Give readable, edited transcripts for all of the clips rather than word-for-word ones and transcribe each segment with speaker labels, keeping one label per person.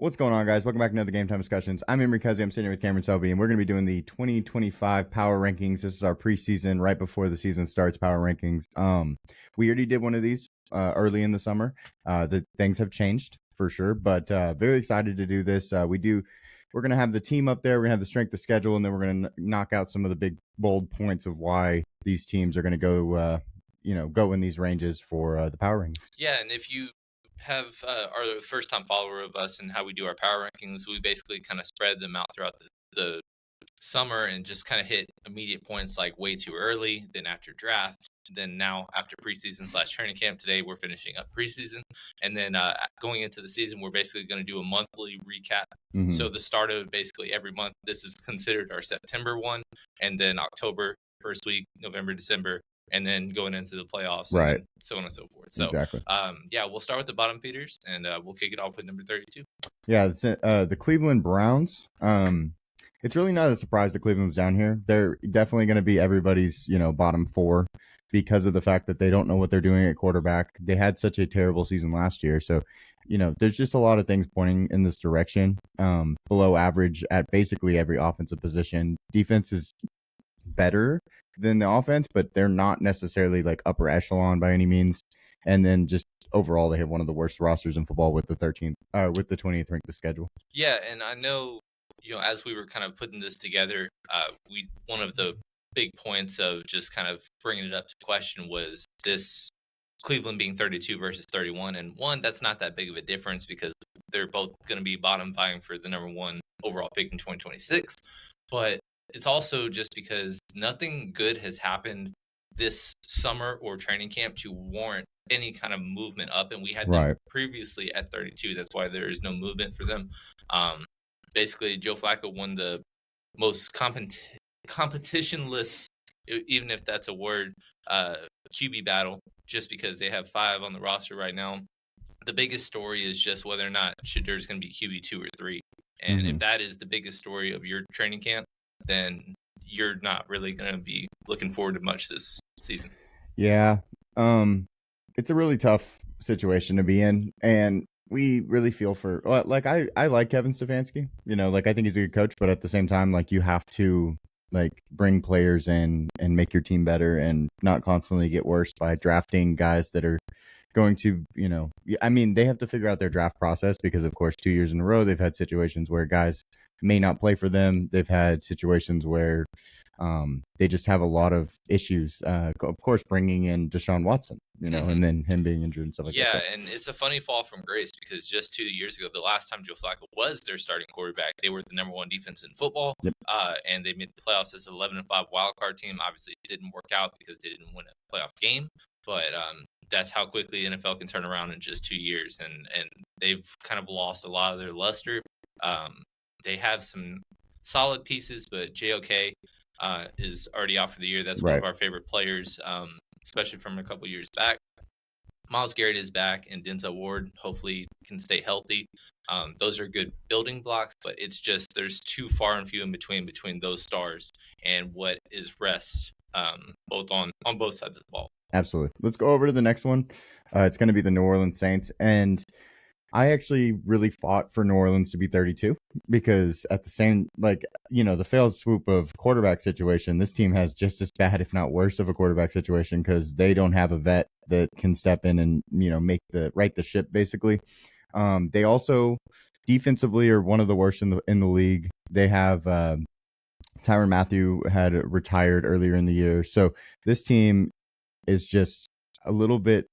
Speaker 1: What's going on, guys? Welcome back to another Game Time Discussions. I'm Emery Cuzzy. I'm sitting here with Cameron Selby, and we're going to be doing the 2025 Power Rankings. This is our preseason, right before the season starts, Power Rankings. We already did one of these early in the summer. The things have changed for sure, but very excited to do this. We're going to have the team up there. We're going to have the strength of schedule, and then we're going to knock out some of the big, bold points of why these teams are going to go in these ranges for the Power Rankings.
Speaker 2: Yeah, and if you are the first time follower of us and how we do our power rankings, we basically kind of spread them out throughout the summer and just kind of hit immediate points like way too early, then after draft, then now after preseason / training camp. Today we're finishing up preseason, and then going into the season, we're basically going to do a monthly recap.
Speaker 1: Mhm.
Speaker 2: So the start of basically every month, this is considered our September one, and then October, first week, November, December, and then going into the playoffs, and
Speaker 1: Right.
Speaker 2: then so on and so forth. So,
Speaker 1: Exactly.
Speaker 2: we'll start with the bottom feeders, and we'll kick it off with number 32.
Speaker 1: Yeah, it's the Cleveland Browns. It's really not a surprise that Cleveland's down here. They're definitely going to be everybody's, bottom four because of the fact that they don't know what they're doing at quarterback. They had such a terrible season last year. So, there's just a lot of things pointing in this direction. Below average at basically every offensive position. Defense is better than the offense, but they're not necessarily like upper echelon by any means. And then just overall, they have one of the worst rosters in football with the 20th ranked the schedule.
Speaker 2: Yeah, and I know, as we were kind of putting this together, one of the big points of just kind of bringing it up to question was this Cleveland being 32 versus 31. And one, that's not that big of a difference because they're both going to be bottom vying for the number one overall pick in 2026. But it's also just because nothing good has happened this summer or training camp to warrant any kind of movement up, and we had them previously at 32. That's why there is no movement for them. Basically, Joe Flacco won the most competitionless, even if that's a word, QB battle, just because they have 5 on the roster right now. The biggest story is just whether or not Shedur's going to be QB 2 or 3, and if that is the biggest story of your training camp, then you're not really going to be looking forward to much this season.
Speaker 1: Yeah. It's a really tough situation to be in, and we really feel for I like Kevin Stefanski. I think he's a good coach, but at the same time, you have to bring players in and make your team better and not constantly get worse by drafting guys that are going to, they have to figure out their draft process because, of course, 2 years in a row, they've had situations where guys may not play for them. They've had situations where they just have a lot of issues. Of course, bringing in Deshaun Watson, and then him being injured and stuff like that.
Speaker 2: Yeah, and it's a funny fall from grace because just 2 years ago, the last time Joe Flacco was their starting quarterback, they were the number one defense in football, and they made the playoffs as an 11-5 wildcard team. Obviously, it didn't work out because they didn't win a playoff game, but that's how quickly the NFL can turn around in just 2 years, and they've kind of lost a lot of their luster. They have some solid pieces, but JOK is already out for the year. That's one of our favorite players, especially from a couple years back. Myles Garrett is back, and Denzel Ward hopefully can stay healthy. Those are good building blocks, but it's just there's too far and few in between those stars and what is rest, both on both sides of the ball.
Speaker 1: Absolutely. Let's go over to the next one. It's going to be the New Orleans Saints, and I actually really fought for New Orleans to be 32 because at the same, the failed swoop of quarterback situation, this team has just as bad, if not worse, of a quarterback situation because they don't have a vet that can step in and, right the ship, basically. They also defensively are one of the worst in the league. They have Tyrann Mathieu had retired earlier in the year. So this team is just a little bit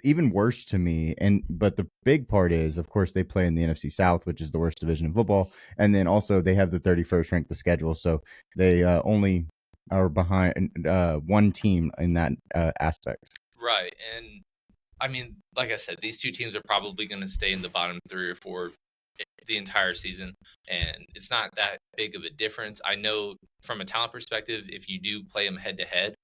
Speaker 1: even worse to me. But the big part is, of course, they play in the NFC South, which is the worst division in football. And then also they have the 31st ranked the schedule. So they only are behind one team in that aspect.
Speaker 2: Right. And I mean, like I said, these two teams are probably going to stay in the bottom 3 or 4 the entire season. And it's not that big of a difference. I know from a talent perspective, if you do play them head to head,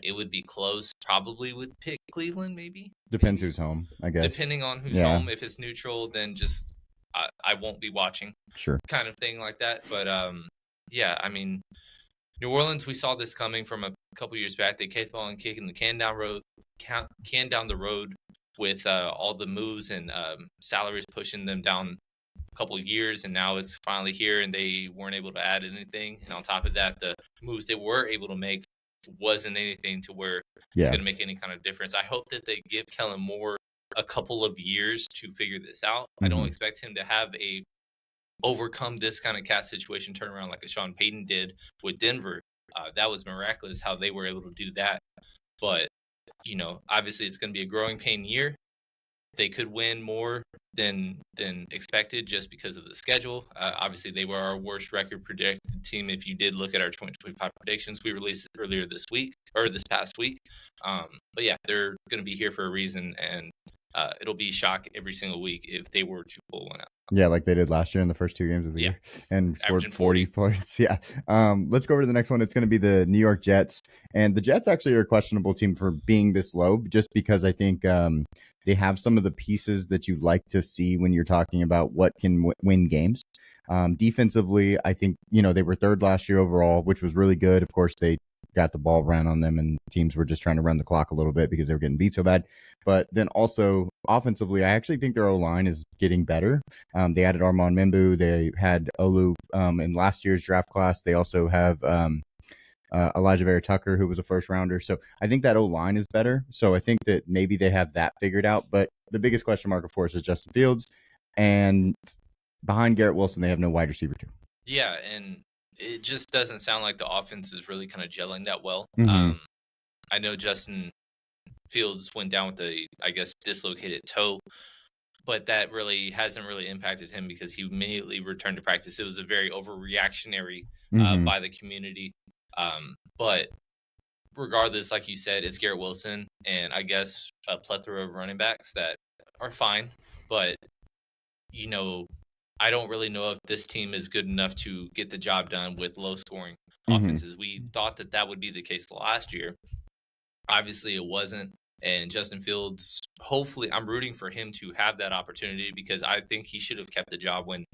Speaker 2: it would be close. Probably would pick Cleveland, maybe.
Speaker 1: Depends who's home, I guess.
Speaker 2: Depending on who's home. If it's neutral, then just I won't be watching.
Speaker 1: Sure.
Speaker 2: Kind of thing like that. But I mean, New Orleans, we saw this coming from a couple years back. They kept on kicking the can down the road with all the moves and salaries pushing them down couple of years, and now it's finally here, and they weren't able to add anything. And on top of that, the moves they were able to make wasn't anything to where it's
Speaker 1: Yeah.
Speaker 2: going to make any kind of difference. I hope that they give Kellen Moore a couple of years to figure this out. I don't expect him to have a overcome this kind of cat situation turnaround like a Sean Payton did with Denver. That was miraculous how they were able to do that. But, obviously it's going to be a growing pain year. They could win more than expected just because of the schedule. Obviously, they were our worst record predicted team. If you did look at our 2025 predictions, we released it earlier this past week. But yeah, they're going to be here for a reason, and it'll be shock every single week if they were to pull one out.
Speaker 1: Yeah, like they did last year in the first 2 games of the year, and scored
Speaker 2: Averaging
Speaker 1: 40 points. Yeah. Let's go over to the next one. It's going to be the New York Jets, and the Jets actually are a questionable team for being this low, just because I think they have some of the pieces that you like to see when you're talking about what can win games. Defensively, I think they were third last year overall, which was really good. Of course, they got the ball ran on them, and teams were just trying to run the clock a little bit because they were getting beat so bad. But then also offensively, I actually think their O-line is getting better. They added Armand Membu. They had Olu in last year's draft class. They also have Elijah Vera Tucker, who was a first rounder. So I think that O-line is better. So I think that maybe they have that figured out. But the biggest question mark, of course, is Justin Fields. And behind Garrett Wilson, they have no wide receiver too.
Speaker 2: Yeah, and it just doesn't sound like the offense is really kind of gelling that well. I know Justin Fields went down with the, I guess, dislocated toe, but that really hasn't really impacted him because he immediately returned to practice. It was a very overreactionary by the community. But regardless, like you said, it's Garrett Wilson and I guess a plethora of running backs that are fine. But, I don't really know if this team is good enough to get the job done with low-scoring offenses. We thought that would be the case last year. Obviously, it wasn't. And Justin Fields, hopefully, I'm rooting for him to have that opportunity because I think he should have kept the job when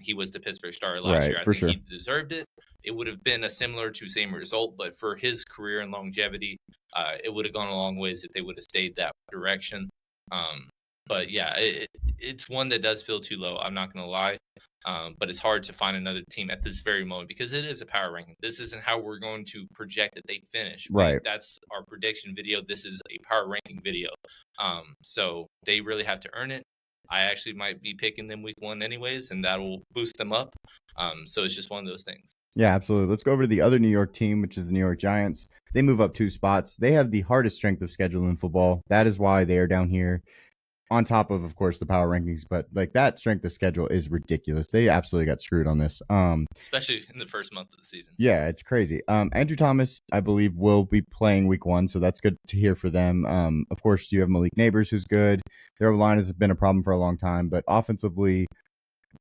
Speaker 2: he was the Pittsburgh starter last year. I think he deserved it. It would have been a similar to same result, but for his career and longevity, it would have gone a long ways if they would have stayed that direction. But yeah, it's one that does feel too low. I'm not going to lie. But it's hard to find another team at this very moment because it is a power ranking. This isn't how we're going to project that they finish.
Speaker 1: Right.
Speaker 2: That's our prediction video. This is a power ranking video. So they really have to earn it. I actually might be picking them week 1 anyways, and that will boost them up. So it's just one of those things.
Speaker 1: Yeah, absolutely. Let's go over to the other New York team, which is the New York Giants. They move up 2 spots. They have the hardest strength of schedule in football. That is why they are down here. On top of course, the power rankings, but like that strength of schedule is ridiculous. They absolutely got screwed on this.
Speaker 2: Especially in the first month of the season.
Speaker 1: Yeah, it's crazy. Andrew Thomas, I believe, will be playing week 1, so that's good to hear for them. Of course, you have Malik Neighbors, who's good. Their line has been a problem for a long time, but offensively,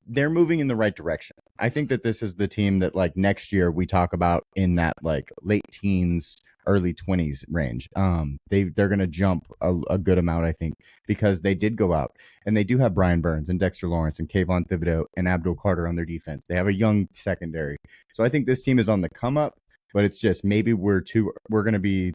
Speaker 1: they're moving in the right direction. I think that this is the team that like next year we talk about in that like late teens, early 20s range. They're going to jump a good amount, I think, because they did go out and they do have Brian Burns and Dexter Lawrence and Kayvon Thibodeau and Abdul Carter on their defense. They have a young secondary. So I think this team is on the come up, but it's just maybe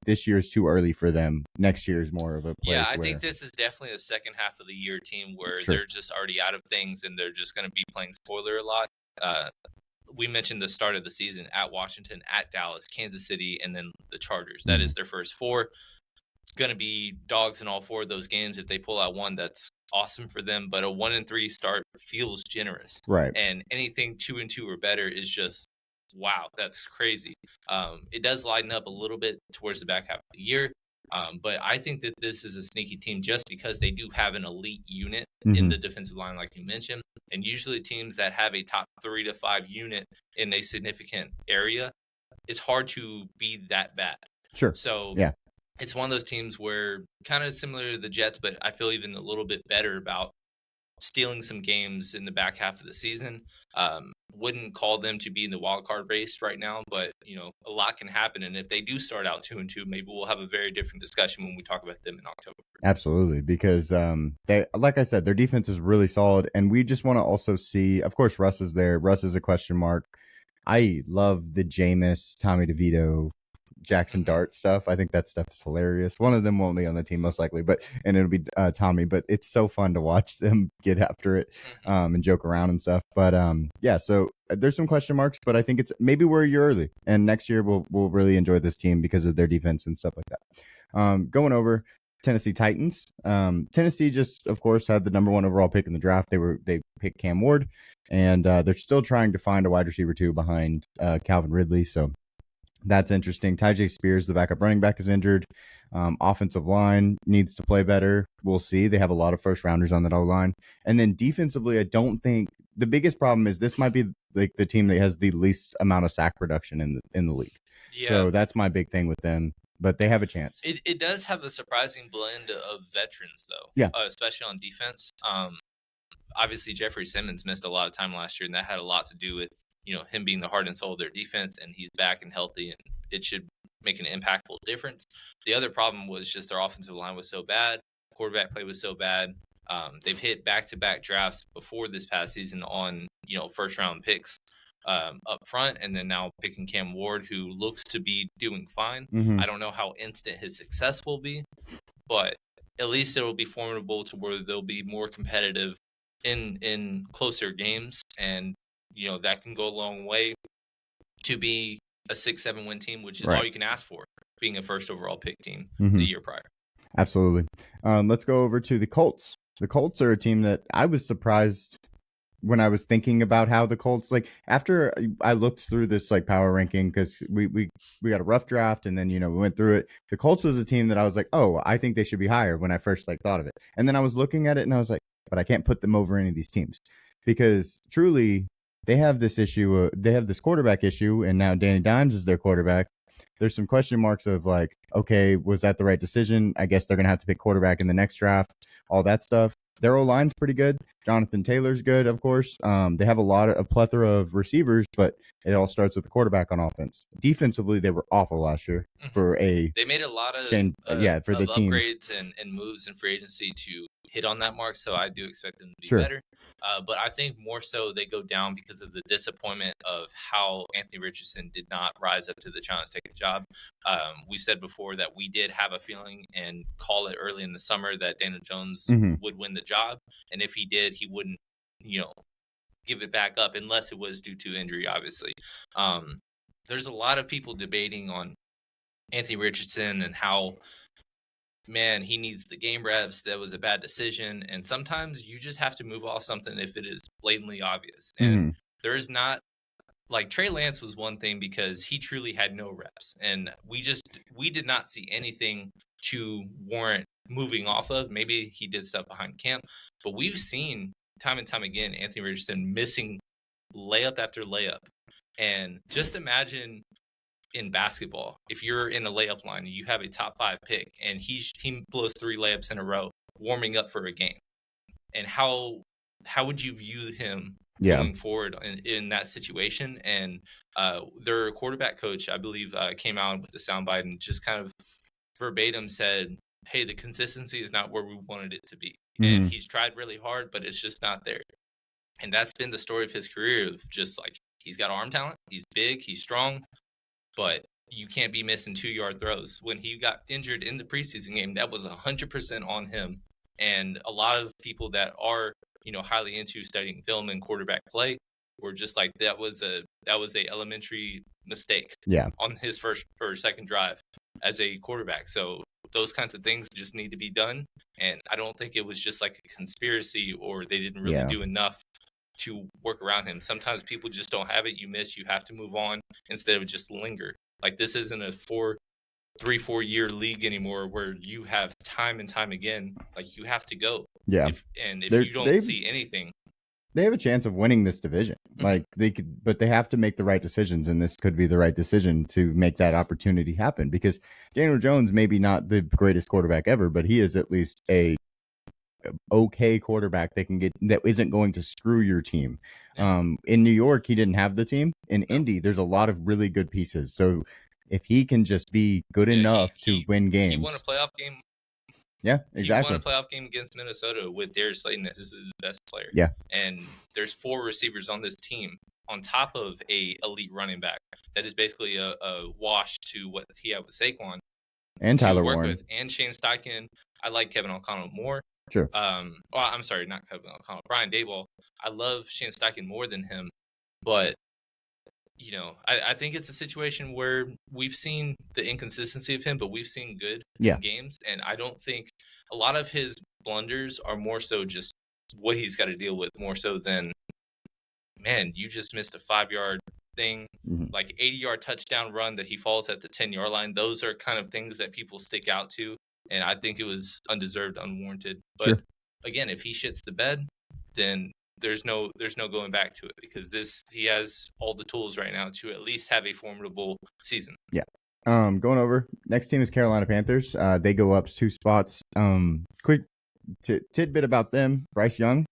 Speaker 1: this year's too early for them. Next year's more of a place.
Speaker 2: Yeah, I think this is definitely a second half of the year team where they're just already out of things and they're just going to be playing spoiler a lot. We mentioned the start of the season at Washington, at Dallas, Kansas City, and then the Chargers. That is their first 4. Going to be dogs in all 4 of those games. If they pull out one, that's awesome for them. But a 1-3 start feels generous.
Speaker 1: Right.
Speaker 2: And anything 2-2 or better is just, wow, that's crazy. It does lighten up a little bit towards the back half of the year. But I think that this is a sneaky team just because they do have an elite unit in the defensive line, like you mentioned. And usually teams that have a top 3 to 5 unit in a significant area, it's hard to be that bad.
Speaker 1: Sure.
Speaker 2: So
Speaker 1: yeah,
Speaker 2: it's one of those teams where kind of similar to the Jets, but I feel even a little bit better about stealing some games in the back half of the season. Wouldn't call them to be in the wild card race right now, but a lot can happen. And if they do start out 2-2, maybe we'll have a very different discussion when we talk about them in October.
Speaker 1: Absolutely, because they, like I said, their defense is really solid, and we just want to also see. Of course, Russ is there. Russ is a question mark. I love the Jameis, Tommy DeVito Jackson Dart stuff. I think that stuff is hilarious. One of them won't be on the team most likely, and it'll be Tommy. But it's so fun to watch them get after it and joke around and stuff. But yeah, so there's some question marks, but I think it's maybe we're a year early, and next year we'll really enjoy this team because of their defense and stuff like that. Going over Tennessee Titans. Tennessee just, of course, had the number 1 overall pick in the draft. They picked Cam Ward, and they're still trying to find a wide receiver 2 behind Calvin Ridley. So that's interesting. Tyjae Spears, the backup running back, is injured. Offensive line needs to play better. We'll see. They have a lot of first rounders on that O-line. And then defensively, I don't think the biggest problem is this might be like the team that has the least amount of sack reduction in the league. Yeah. So that's my big thing with them. But they have a chance.
Speaker 2: It does have a surprising blend of veterans, though.
Speaker 1: Yeah.
Speaker 2: Especially on defense. Obviously, Jeffrey Simmons missed a lot of time last year, and that had a lot to do with him being the heart and soul of their defense, and he's back and healthy, and it should make an impactful difference. The other problem was just their offensive line was so bad. Quarterback play was so bad. They've hit back-to-back drafts before this past season on first-round picks up front, and then now picking Cam Ward, who looks to be doing fine. I don't know how instant his success will be, but at least it will be formidable to where they'll be more competitive in closer games, and that can go a long way to be a 6-7 win team, which is all you can ask for, being a first overall pick team the year prior.
Speaker 1: Absolutely. Let's go over to the Colts. The Colts are a team that I was surprised when I was thinking about how the Colts, like after I looked through this like power ranking, because we got a rough draft and then we went through it. The Colts was a team that I was like, oh, I think they should be higher when I first thought of it. And then I was looking at it and I was like, but I can't put them over any of these teams because truly they have this issue. They have this quarterback issue, and now Danny Dimes is their quarterback. There's some question marks of like, okay, was that the right decision? I guess they're going to have to pick quarterback in the next draft, all that stuff. Their O-line's pretty good. Jonathan Taylor's good, of course. They have a plethora of receivers, but it all starts with the quarterback on offense. Defensively, they were awful last year
Speaker 2: they made a lot of
Speaker 1: for the team
Speaker 2: upgrades and moves in free agency to hit on that mark, so I do expect them to be better. But I think more so they go down because of the disappointment of how Anthony Richardson did not rise up to the challenge to take a job. We said before that we did have a feeling and call it early in the summer that Daniel Jones would win the job, and if he did, he wouldn't, give it back up unless it was due to injury, obviously. There's a lot of people debating on Anthony Richardson and how, man, he needs the game reps. That was a bad decision. And sometimes you just have to move off something if it is blatantly obvious. And there is not, like Trey Lance was one thing because he truly had no reps. And we did not see anything to warrant moving off of. Maybe he did stuff behind camp, but we've seen time and time again Anthony Richardson missing layup after layup. And just imagine in basketball, if you're in a layup line, you have a top 5 pick, and he blows 3 layups in a row, warming up for a game. And how would you view him going forward in that situation? And their quarterback coach, I believe, came out with the soundbite and just kind of verbatim said, hey, the consistency is not where we wanted it to be. And he's tried really hard, but it's just not there. And that's been the story of his career, of just like, he's got arm talent, he's big, he's strong, but you can't be missing 2-yard throws. When he got injured in the preseason game, that was 100% on him. And a lot of people that are, highly into studying film and quarterback play were just like, that was a elementary mistake on his first or second drive as a quarterback. So those kinds of things just need to be done. And I don't think it was just like a conspiracy or they didn't really do enough to work around him. Sometimes people just don't have it. You miss, you have to move on instead of just linger. Like, this isn't a 3-4 year league anymore where you have time and time again, like, you have to go. If you don't see anything,
Speaker 1: they have a chance of winning this division. Like, but they have to make the right decisions, and this could be the right decision to make that opportunity happen, because Daniel Jones maybe not the greatest quarterback ever, but he is at least a okay quarterback that isn't going to screw your team. In New York, he didn't have the team. In Indy, there's a lot of really good pieces. So if he can just be good enough to win games,
Speaker 2: he won a playoff game.
Speaker 1: Yeah, exactly.
Speaker 2: He won a playoff game against Minnesota with Darius Slayton as his best player.
Speaker 1: Yeah,
Speaker 2: and there's 4 receivers on this team on top of a elite running back that is basically a wash to what he had with Saquon
Speaker 1: and
Speaker 2: to
Speaker 1: Tyler
Speaker 2: work
Speaker 1: Warren.
Speaker 2: with, and Shane Steichen. I like Kevin O'Connell more.
Speaker 1: Sure.
Speaker 2: Well, I'm sorry, not Kevin O'Connell. Brian Daboll. I love Shane Steichen more than him, but I think it's a situation where we've seen the inconsistency of him, but we've seen good games, and I don't think a lot of his blunders are more so just what he's got to deal with, more so than, man, you just missed a 5-yard thing, like 80-yard touchdown run that he falls at the 10-yard line. Those are kind of things that people stick out to, and I think it was undeserved, unwarranted. But again, if he shits the bed, then there's no going back to it, because he has all the tools right now to at least have a formidable season.
Speaker 1: Yeah. Going over, next team is Carolina Panthers. They go up 2 spots. Quick tidbit about them: Bryce Young,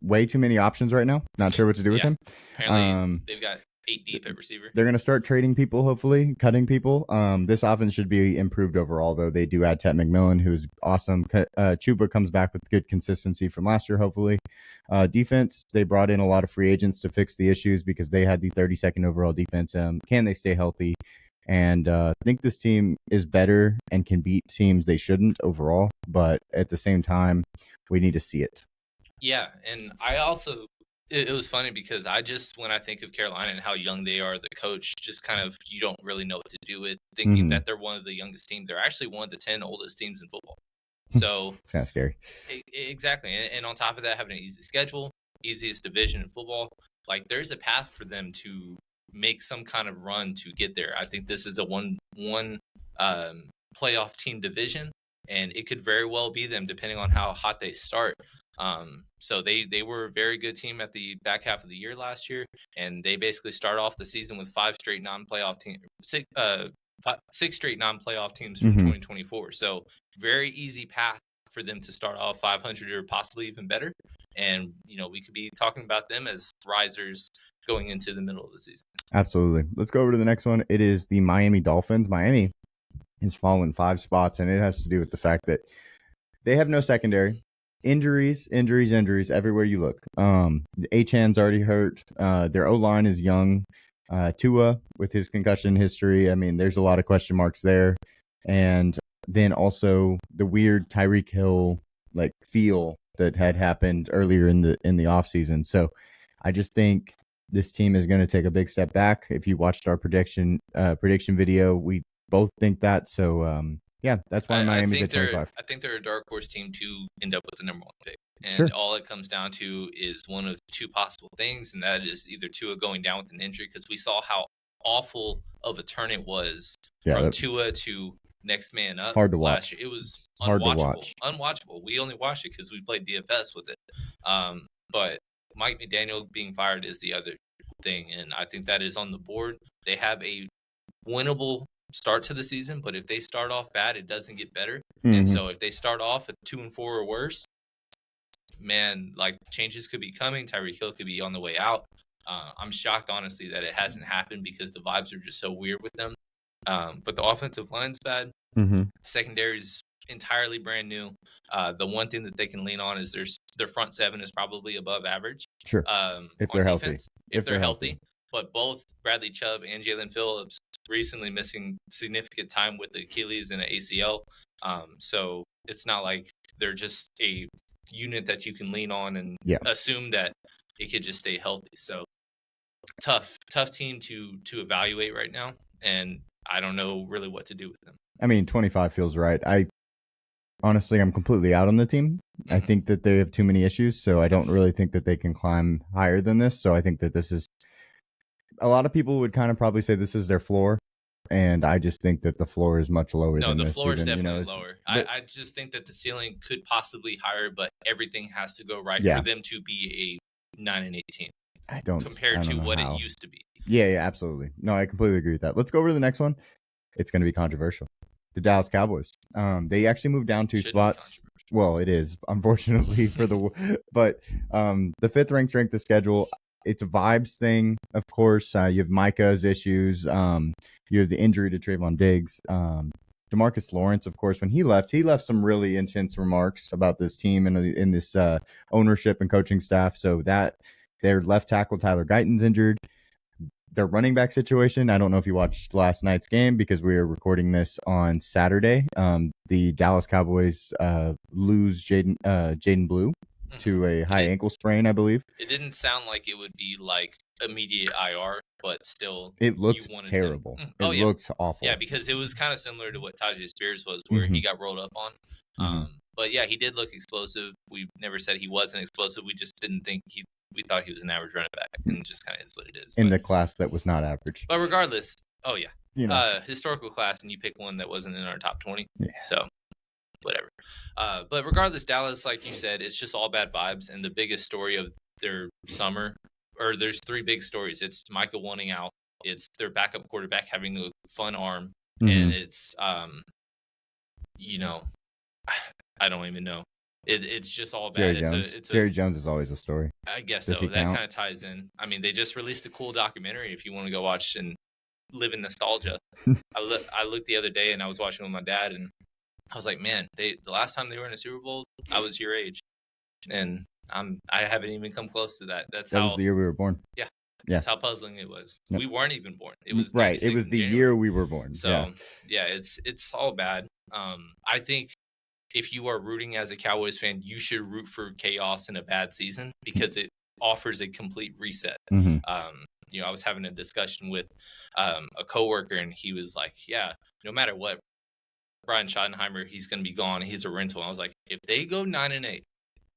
Speaker 1: way too many options right now. Not sure what to do with him.
Speaker 2: Apparently, they've got 8 deep at receiver.
Speaker 1: They're going to start trading people, hopefully, cutting people. This offense should be improved overall, though. They do add Ted McMillan, who's awesome. Chuba comes back with good consistency from last year, hopefully. Defense, they brought in a lot of free agents to fix the issues because they had the 32nd overall defense. Can they stay healthy? And I think this team is better and can beat teams they shouldn't overall. But at the same time, we need to see it.
Speaker 2: Yeah, and I also... It was funny because when I think of Carolina and how young they are, the coach just kind of, you don't really know what to do with, thinking that they're one of the youngest teams. They're actually one of the 10 oldest teams in football. So
Speaker 1: it's kind of scary.
Speaker 2: Exactly. And on top of that, having an easy schedule, easiest division in football, like there's a path for them to make some kind of run to get there. I think this is a one playoff team division, and it could very well be them depending on how hot they start. So they were a very good team at the back half of the year last year, and they basically start off the season with 5 straight non-playoff teams, 6 straight non-playoff teams from 2024. So very easy path for them to start off 500 or possibly even better. And, we could be talking about them as risers going into the middle of the season.
Speaker 1: Absolutely. Let's go over to the next one. It is the Miami Dolphins. Miami has fallen 5 spots, and it has to do with the fact that they have no secondary. Injuries everywhere you look. Achan's already hurt. Their O-line is young. Tua, with his concussion history, I mean, there's a lot of question marks there. And then also the weird Tyreek Hill feel that had happened earlier in the offseason. So I just think this team is going to take a big step back. If you watched our prediction video, we both think that. So yeah, that's why Miami's at 25.
Speaker 2: I think they're a dark horse team to end up with the number 1 pick. And all it comes down to is one of 2 possible things, and that is either Tua going down with an injury, because we saw how awful of a turn it was from Tua to next man up.
Speaker 1: Hard to watch.
Speaker 2: Last year. It was unwatchable. We only watched it because we played DFS with it. But Mike McDaniel being fired is the other thing, and I think that is on the board. They have a winnable start to the season, but if they start off bad, it doesn't get better. And so if they start off at 2-4 or worse, man, changes could be coming. Tyreek Hill could be on the way out. I'm shocked, honestly, that it hasn't happened, because the vibes are just so weird with them. But the offensive line's bad. Secondary's entirely brand new. The one thing that they can lean on is their front 7 is probably above average.
Speaker 1: Sure. If they're healthy.
Speaker 2: If they're healthy. But both Bradley Chubb and Jalen Phillips recently missing significant time with the Achilles and the ACL. So it's not like they're just a unit that you can lean on and assume that it could just stay healthy. So tough team to evaluate right now. And I don't know really what to do with them.
Speaker 1: I mean, 25 feels right. I'm completely out on the team. I think that they have too many issues, so I don't really think that they can climb higher than this. So I think that this is, a lot of people would kind of probably say this is their floor, and I just think that the floor is much lower than this.
Speaker 2: No, the floor is definitely lower. I just think that the ceiling could possibly higher, but everything has to go right for them to be a 9-8 team. Compared to what it used to be.
Speaker 1: Yeah, absolutely. No, I completely agree with that. Let's go over to the next one. It's going to be controversial. The Dallas Cowboys. They actually moved down 2 spots. Well, it is, unfortunately, but the 5th ranked strength of schedule. It's a vibes thing, of course. You have Micah's issues. You have the injury to Trayvon Diggs. DeMarcus Lawrence, of course, when he left some really intense remarks about this team and in this ownership and coaching staff. So that Their left tackle Tyler Guyton's injured. Their running back situation, I don't know if you watched last night's game because we are recording this on Saturday. The Dallas Cowboys lose Jaden Blue to a high ankle sprain, I believe.
Speaker 2: It didn't sound like it would be like immediate IR, but still,
Speaker 1: it looked terrible. It looked awful.
Speaker 2: Yeah, because it was kind of similar to what Tajay Spears was, where he got rolled up on. But yeah, he did look explosive. We never said he wasn't explosive. We just didn't think we thought he was an average running back, and it just kind of is what it is.
Speaker 1: In the class that was not average.
Speaker 2: But regardless, historical class, and you pick one that wasn't in our top 20. Yeah. So whatever. But regardless, Dallas, like you said, it's just all bad vibes. And the biggest story of their summer, or there's 3 big stories. It's Micah wanting out. It's their backup quarterback having a fun arm, and it's I don't even know. It's just all bad.
Speaker 1: Jerry Jones is always a story.
Speaker 2: I guess so. That kind of ties in. I mean, they just released a cool documentary if you want to go watch and live in nostalgia. I looked the other day and I was watching with my dad, and I was like, man, the last time they were in a Super Bowl, I was your age, and I haven't even come close to that. That
Speaker 1: was the year we were born.
Speaker 2: Yeah. That's how puzzling it was. Yep. We weren't even born. It was
Speaker 1: right. It was the year we were born.
Speaker 2: So it's all bad. I think if you are rooting as a Cowboys fan, you should root for chaos in a bad season because it offers a complete reset. I was having a discussion with a coworker, and he was like, yeah, no matter what, Brian Schottenheimer, he's going to be gone. He's a rental. And I was like, if they go 9-8,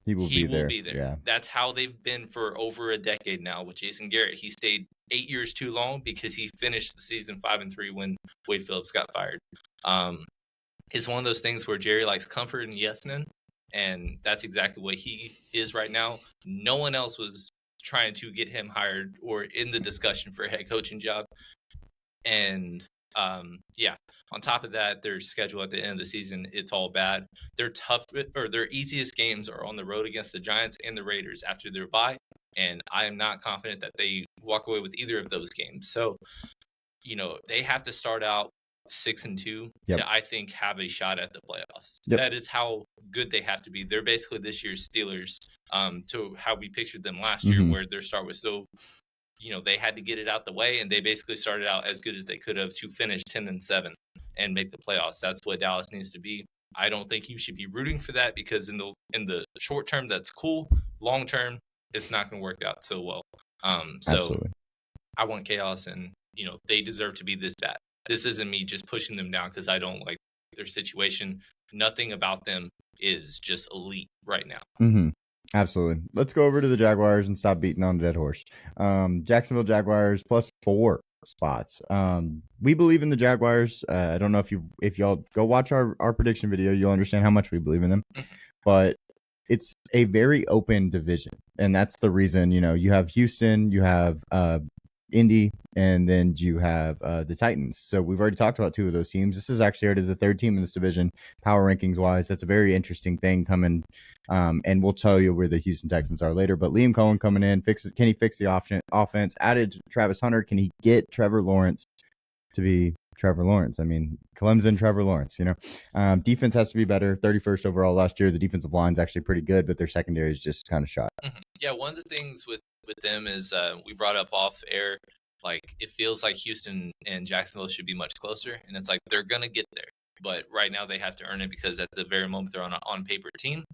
Speaker 2: he will be there. Yeah. That's how they've been for over a decade now with Jason Garrett. He stayed 8 years too long because he finished the season 5-3 when Wade Phillips got fired. It's one of those things where Jerry likes comfort and yes men, and that's exactly what he is right now. No one else was trying to get him hired or in the discussion for a head coaching job. And on top of that, their schedule at the end of the season, it's all bad. Their easiest games are on the road against the Giants and the Raiders after their bye, and I am not confident that they walk away with either of those games. So, they have to start out 6-2 to, I think, have a shot at the playoffs. That is how good they have to be. They're basically this year's Steelers, to how we pictured them last year, where their start was so, they had to get it out the way, and they basically started out as good as they could have to finish 10-7 and make the playoffs. That's what Dallas needs to be. I don't think you should be rooting for that because in the short term, that's cool. Long term, it's not going to work out so well. So absolutely. I want chaos, and they deserve to be this bad. This isn't me just pushing them down because I don't like their situation. Nothing about them is just elite right now.
Speaker 1: Absolutely. Let's go over to the Jaguars and stop beating on a dead horse. Jacksonville Jaguars +4 spots. We believe in the Jaguars. I don't know if y'all go watch our prediction video, you'll understand how much we believe in them. But it's a very open division, and that's the reason. You have Houston, you have Indy, and then you have the Titans. So we've already talked about 2 of those teams. This is actually already the 3rd team in this division, power rankings wise. That's a very interesting thing coming, and we'll tell you where the Houston Texans are later. But Liam Cohen coming in, can he fix the offense? Added Travis Hunter. Can he get Trevor Lawrence to be Trevor Lawrence? I mean, Clemson, Trevor Lawrence, defense has to be better. 31st overall last year. The defensive line's actually pretty good, but their secondary is just kind of shot.
Speaker 2: Yeah, one of the things with them is we brought up off air, like it feels like Houston and Jacksonville should be much closer, and it's like they're gonna get there, but right now they have to earn it because at the very moment they're on an on-paper team.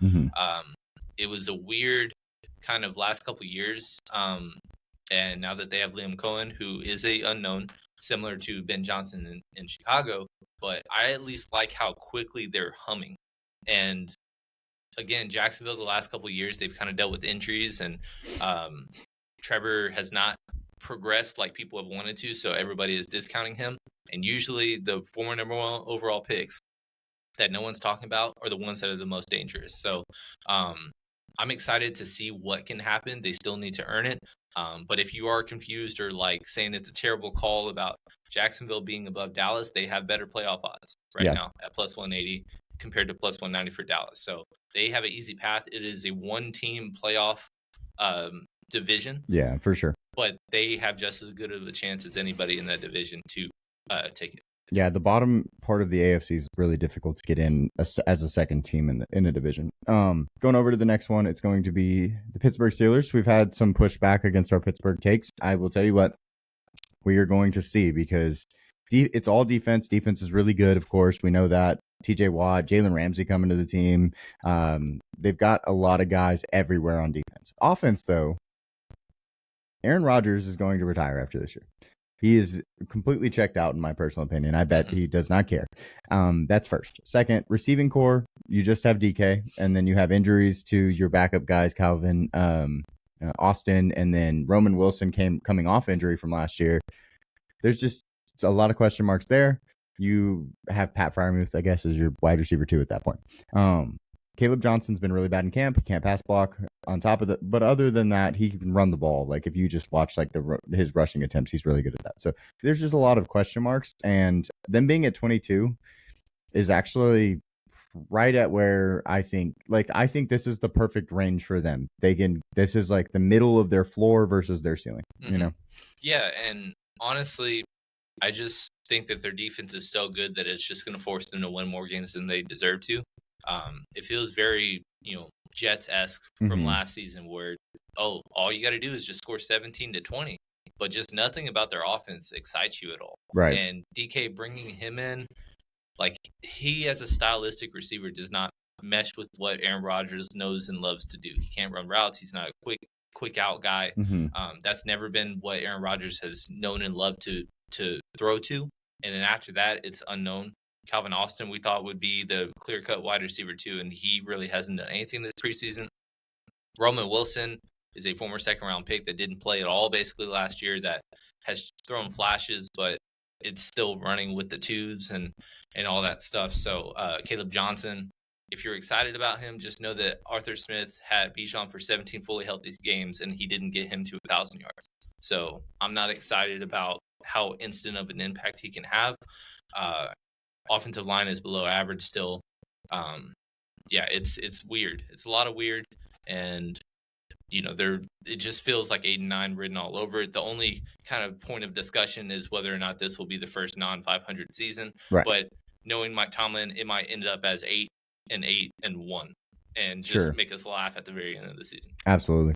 Speaker 2: It was a weird kind of last couple years, and now that they have Liam Cohen, who is a unknown, similar to Ben Johnson in Chicago, but I at least like how quickly they're humming. And again, Jacksonville, the last couple of years, they've kind of dealt with injuries, and Trevor has not progressed like people have wanted to, so everybody is discounting him. And usually the former number 1 overall picks that no one's talking about are the ones that are the most dangerous. So I'm excited to see what can happen. They still need to earn it. But if you are confused or like saying it's a terrible call about Jacksonville being above Dallas, they have better playoff odds now at +180 compared to +190 for Dallas. So they have an easy path. It is a 1-team playoff division.
Speaker 1: Yeah, for sure.
Speaker 2: But they have just as good of a chance as anybody in that division to take it.
Speaker 1: Yeah, the bottom part of the AFC is really difficult to get in as a second team in the division. Going over to the next one, it's going to be the Pittsburgh Steelers. We've had some pushback against our Pittsburgh takes. I will tell you what we are going to see, because it's all defense. Defense is really good, of course. We know that. TJ Watt, Jalen Ramsey coming to the team. They've got a lot of guys everywhere on defense. Offense, though, Aaron Rodgers is going to retire after this year. He is completely checked out, in my personal opinion. I bet he does not care. That's first. Second, receiving core, you just have DK, and then you have injuries to your backup guys, Calvin Austin, and then Roman Wilson coming off injury from last year. There's just a lot of question marks there. You have Pat Freiermuth, I guess, as your wide receiver 2 at that point. Caleb Johnson's been really bad in camp. He can't pass block on top of that. But other than that, he can run the ball. Like, if you just watch like his rushing attempts, he's really good at that. So there's just a lot of question marks. And them being at 22 is actually right at where I think this is the perfect range for them. This is like the middle of their floor versus their ceiling, you know?
Speaker 2: Yeah. And honestly, I just think that their defense is so good that it's just going to force them to win more games than they deserve to. It feels very, Jets-esque from last season, where, all you got to do is just score 17-20, but just nothing about their offense excites you at all.
Speaker 1: Right.
Speaker 2: And DK, bringing him in, like, he as a stylistic receiver does not mesh with what Aaron Rodgers knows and loves to do. He can't run routes. He's not a quick out guy. That's never been what Aaron Rodgers has known and loved to throw to. And then after that, it's unknown. Calvin Austin, we thought, would be the clear-cut wide receiver 2, and he really hasn't done anything this preseason. Roman Wilson is a former second-round pick that didn't play at all basically last year, that has thrown flashes, but it's still running with the twos and all that stuff. So Caleb Johnson, if you're excited about him, just know that Arthur Smith had Bijan for 17 fully healthy games, and he didn't get him to 1,000 yards. So I'm not excited about how instant of an impact he can have. Offensive line is below average still. It's weird. It's a lot of weird, and it just feels like 8-9 written all over it. The only kind of point of discussion is whether or not this will be the first non-500 season.
Speaker 1: Right.
Speaker 2: But knowing Mike Tomlin, it might end up as 8-8-1, and just make us laugh at the very end of the season.
Speaker 1: Absolutely.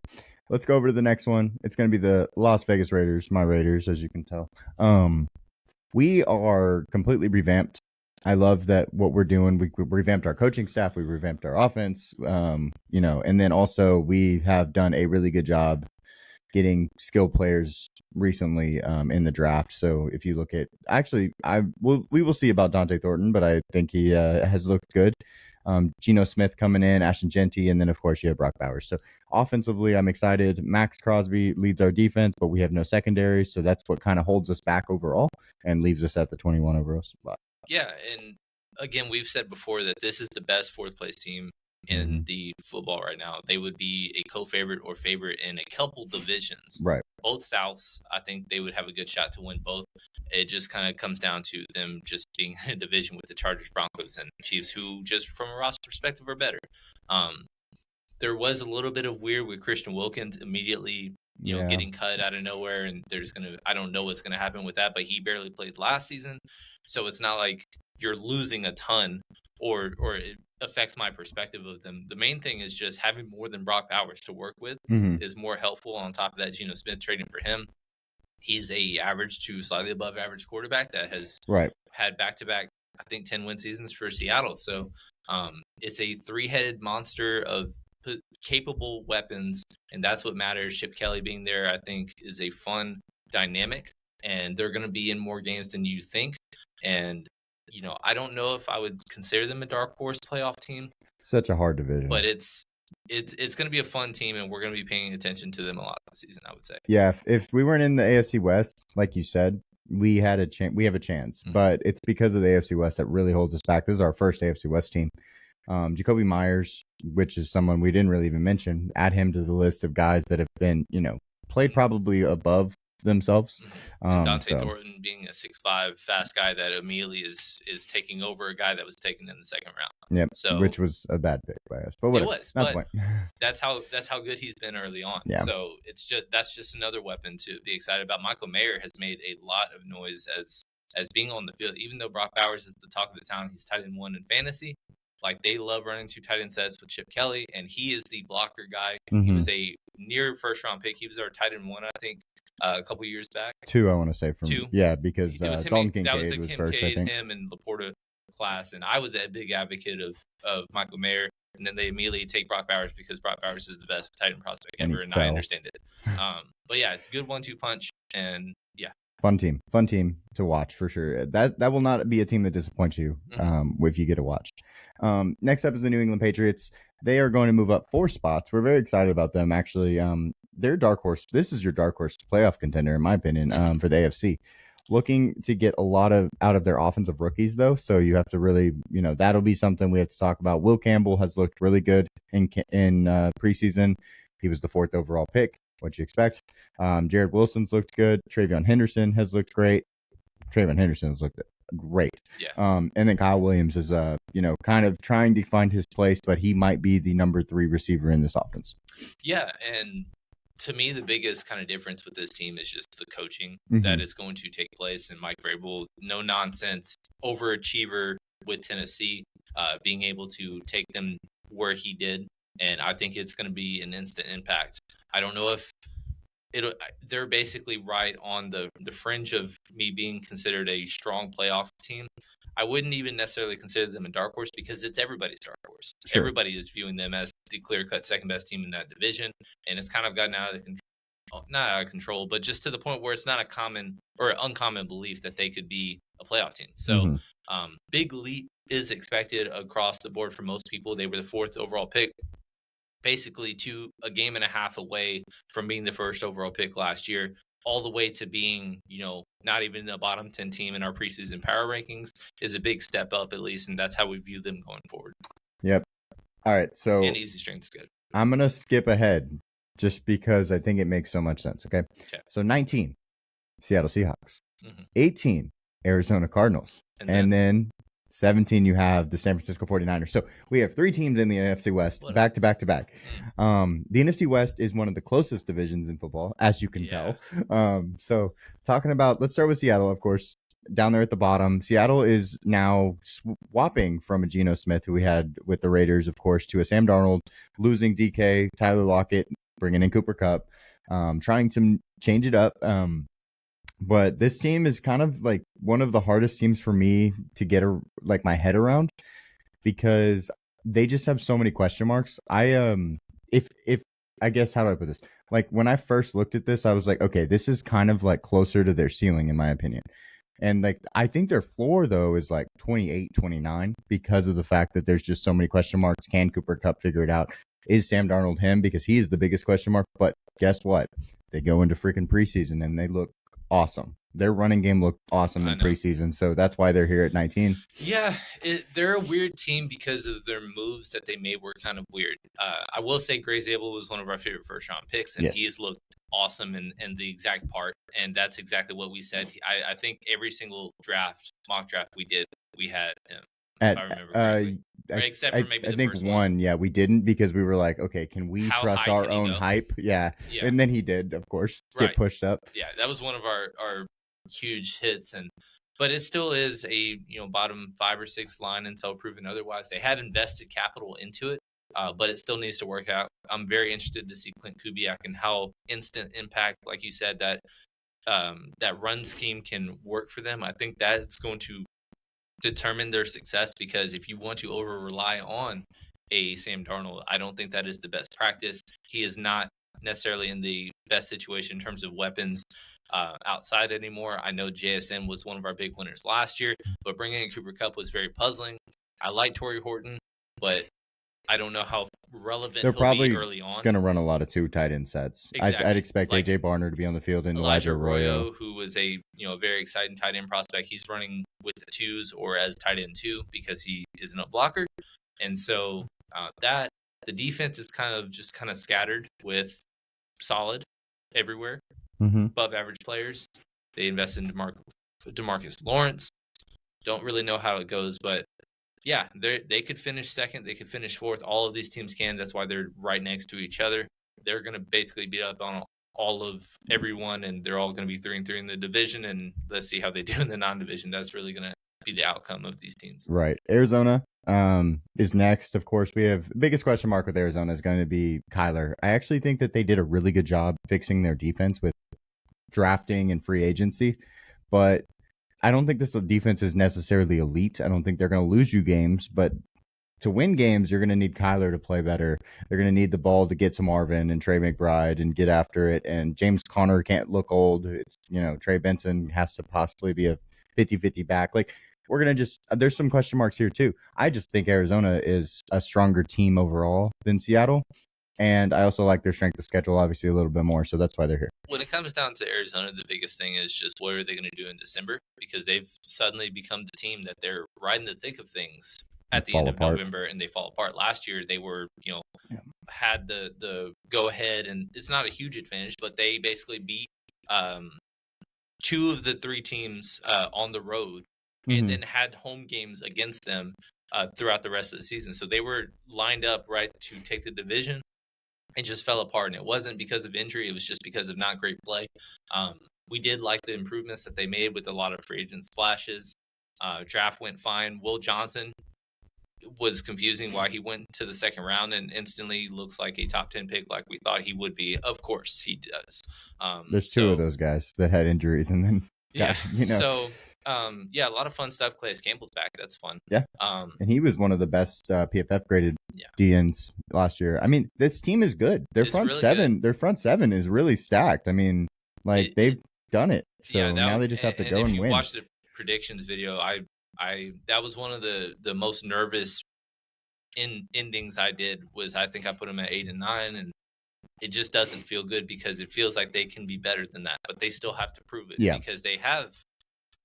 Speaker 1: Let's go over to the next one. It's going to be the Las Vegas Raiders, my Raiders, as you can tell. We are completely revamped. I love that what we're doing. We revamped our coaching staff. We revamped our offense, and then also we have done a really good job getting skilled players recently in the draft. So if you look at, we will see about Dante Thornton, but I think he has looked good. Geno Smith coming in, Ashton Genty, and then of course you have Brock Bowers. So offensively, I'm excited. Max Crosby leads our defense, but we have no secondary, so that's what kind of holds us back overall and leaves us at the 21 overall spot.
Speaker 2: Yeah, and again, we've said before that this is the best fourth place team in the football right now. They would be a co-favorite or favorite in a couple divisions.
Speaker 1: Right.
Speaker 2: Both Souths, I think they would have a good shot to win both. It just kind of comes down to them just being in a division with the Chargers, Broncos, and Chiefs, who just from a roster perspective are better. There was a little bit of weird with Christian Wilkins immediately, getting cut out of nowhere, and I don't know what's gonna happen with that, but he barely played last season, so it's not like you're losing a ton or it affects my perspective of them. The main thing is just having more than Brock Bowers to work with is more helpful. On top of that, Geno Smith trading for him, he's a average to slightly above average quarterback that has had back-to-back, I think, 10-win seasons for Seattle. So it's a three-headed monster of capable weapons, and that's what matters. Chip Kelly being there, I think, is a fun dynamic, and they're going to be in more games than you think. And I don't know if I would consider them a dark horse playoff team.
Speaker 1: Such a hard division,
Speaker 2: but it's going to be a fun team, and we're going to be paying attention to them a lot this season, I would say.
Speaker 1: Yeah, if we weren't in the AFC West, like you said, we have a chance, but it's because of the AFC West that really holds us back. This is our first AFC West team. Jacoby Myers, which is someone we didn't really even mention, add him to the list of guys that have been, played probably above themselves.
Speaker 2: Dante Thornton being a 6'5" fast guy that immediately is taking over a guy that was taken in the second round.
Speaker 1: Yep. So, which was a bad pick by us, but whatever.
Speaker 2: It was, but that's how good he's been early on. Yeah. So that's just another weapon to be excited about. Michael Mayer has made a lot of noise as as being on the field. Even though Brock Bowers is the talk of the town, he's tight end 1 in fantasy. Like, they love running 2 tight end sets with Chip Kelly, and he is the blocker guy. He was a near first-round pick. He was our tight end 1, I think, a couple years back.
Speaker 1: 2, I want to say. From
Speaker 2: 2?
Speaker 1: Yeah, because
Speaker 2: It was him,
Speaker 1: Dalton
Speaker 2: that was
Speaker 1: Kincaid
Speaker 2: the
Speaker 1: was first, I think.
Speaker 2: him and Laporta class, and I was a big advocate of Michael Mayer, and then they immediately take Brock Bowers because Brock Bowers is the best tight end prospect
Speaker 1: And he
Speaker 2: ever, and
Speaker 1: fell.
Speaker 2: I understand it. But yeah, good 1-2 punch, and yeah.
Speaker 1: Fun team to watch for sure. That will not be a team that disappoints you if you get to watch. Next up is the New England Patriots. They are going to move up 4 spots. We're very excited about them, actually. They're dark horse. This is your dark horse playoff contender, in my opinion, for the AFC. Looking to get a lot out of their offensive rookies, though. So you have to really, that'll be something we have to talk about. Will Campbell has looked really good in preseason. He was the 4th overall pick. What you expect? Jared Wilson's looked good. TreVeyon Henderson has looked great. TreVeyon Henderson has looked great.
Speaker 2: Yeah.
Speaker 1: And then Kyle Williams is, kind of trying to find his place, but he might be the number 3 receiver in this offense.
Speaker 2: Yeah, and to me, the biggest kind of difference with this team is just the coaching that is going to take place. And Mike Vrabel, no nonsense, overachiever with Tennessee, being able to take them where he did. And I think it's going to be an instant impact. I don't know if they're basically right on the fringe of me being considered a strong playoff team. I wouldn't even necessarily consider them a dark horse because it's everybody's dark horse. Sure. Everybody is viewing them as the clear-cut second-best team in that division, and it's kind of gotten out of control. Not out of control, but just to the point where it's not a common or uncommon belief that they could be a playoff team. So big leap is expected across the board for most people. They were the 4th overall pick, basically to a game and a half away from being the 1st overall pick last year, all the way to being, not even the bottom 10 team in our preseason power rankings is a big step up, at least, and that's how we view them going forward.
Speaker 1: Yep. All right, so
Speaker 2: an easy strength schedule.
Speaker 1: I'm gonna skip ahead just because I think it makes so much sense. Okay. So 19, Seattle Seahawks. 18, Arizona Cardinals, and then 17, you have the San Francisco 49ers. So we have 3 teams in the NFC West, back to back to back. The NFC West is one of the closest divisions in football, as you can tell. So talking about, let's start with Seattle, of course, down there at the bottom. Seattle is now swapping from a Geno Smith, who we had with the Raiders, of course, to a Sam Darnold, losing DK, Tyler Lockett, bringing in Cooper Kupp, trying to change it up. But this team is kind of like one of the hardest teams for me to get my head around, because they just have so many question marks. If I guess, how do I put this? Like, when I first looked at this, I was like, okay, this is kind of like closer to their ceiling, in my opinion. And like, I think their floor, though, is like 28, 29 because of the fact that there's just so many question marks. Can Cooper Kupp figure it out? Is Sam Darnold him? Because he is the biggest question mark. But guess what? They go into freaking preseason and they look awesome. Their running game looked awesome in preseason, so that's why they're here at 19.
Speaker 2: Yeah, they're a weird team because of their moves that they made were kind of weird. I will say Gray Zabel was one of our favorite first-round picks, and he's looked awesome in the exact part, and that's exactly what we said. I think every single mock draft we did, we had him, if I remember correctly. Except for maybe the first
Speaker 1: one. Yeah, we didn't, because we were like, okay, can we trust our own hype? Yeah. And then he did, of course, get pushed up.
Speaker 2: Yeah, that was one of our huge hits, but it still is a bottom 5 or 6 line until proven otherwise. They have invested capital into it, but it still needs to work out. I'm very interested to see Clint Kubiak and how instant impact, like you said, that run scheme can work for them. I think that's going to determine their success, because if you want to over rely on a Sam Darnold, I don't think that is the best practice. He is not necessarily in the best situation in terms of weapons outside anymore. I know JSN was one of our big winners last year, but bringing in Cooper Kupp was very puzzling. I like Torrey Horton, but I don't know how relevant
Speaker 1: they're probably
Speaker 2: be early on.
Speaker 1: Going to run a lot of 2 tight end sets.
Speaker 2: Exactly.
Speaker 1: I'd expect AJ Barner to be on the field, and Elijah Arroyo,
Speaker 2: who was a very exciting tight end prospect. He's running with the 2s or as tight end 2 because he isn't a blocker, and so that the defense is kind of scattered with solid everywhere, above average players. They invest in DeMarcus Lawrence. Don't really know how it goes, but yeah, they could finish second. They could finish fourth. All of these teams can. That's why they're right next to each other. They're going to basically beat up on all of everyone, and they're all going to be 3-3 in the division. And let's see how they do in the non-division. That's really going to be the outcome of these teams.
Speaker 1: Right. Arizona is next. Of course, we have biggest question mark with Arizona is going to be Kyler. I actually think that they did a really good job fixing their defense with drafting and free agency, but I don't think this defense is necessarily elite. I don't think they're going to lose you games, but to win games, you're going to need Kyler to play better. They're going to need the ball to get to Marvin and Trey McBride and get after it. And James Conner can't look old. It's, Trey Benson has to possibly be a 50-50 back. Like, we're going to there's some question marks here too. I just think Arizona is a stronger team overall than Seattle. And I also like their strength of schedule, obviously, a little bit more. So that's why they're here.
Speaker 2: When it comes down to Arizona, the biggest thing is just what are they going to do in December? Because they've suddenly become the team that they're right in the thick of things at the end of November, and they fall apart. Last year, they were, had the go ahead, and it's not a huge advantage, but they basically beat 2 of the 3 teams on the road, and then had home games against them throughout the rest of the season. So they were lined up right to take the division. It just fell apart, and it wasn't because of injury. It was just because of not great play. We did like the improvements that they made with a lot of free agent splashes. Draft went fine. Will Johnson was confusing why he went to the second round and instantly looks like a top 10 pick like we thought he would be. Of course he does.
Speaker 1: There's 2 of those guys that had injuries, and then
Speaker 2: So a lot of fun stuff. Calais Campbell's back. That's fun.
Speaker 1: Yeah. And he was one of the best PFF graded DNs last year. I mean, this team is good. Their front seven is really stacked. I mean, they've done it. So now they just have to go and win. If you
Speaker 2: watch the predictions video, I that was one of the most nervous endings I did. Was I think I put them at 8 and 9, and it just doesn't feel good because it feels like they can be better than that, but they still have to prove it because they have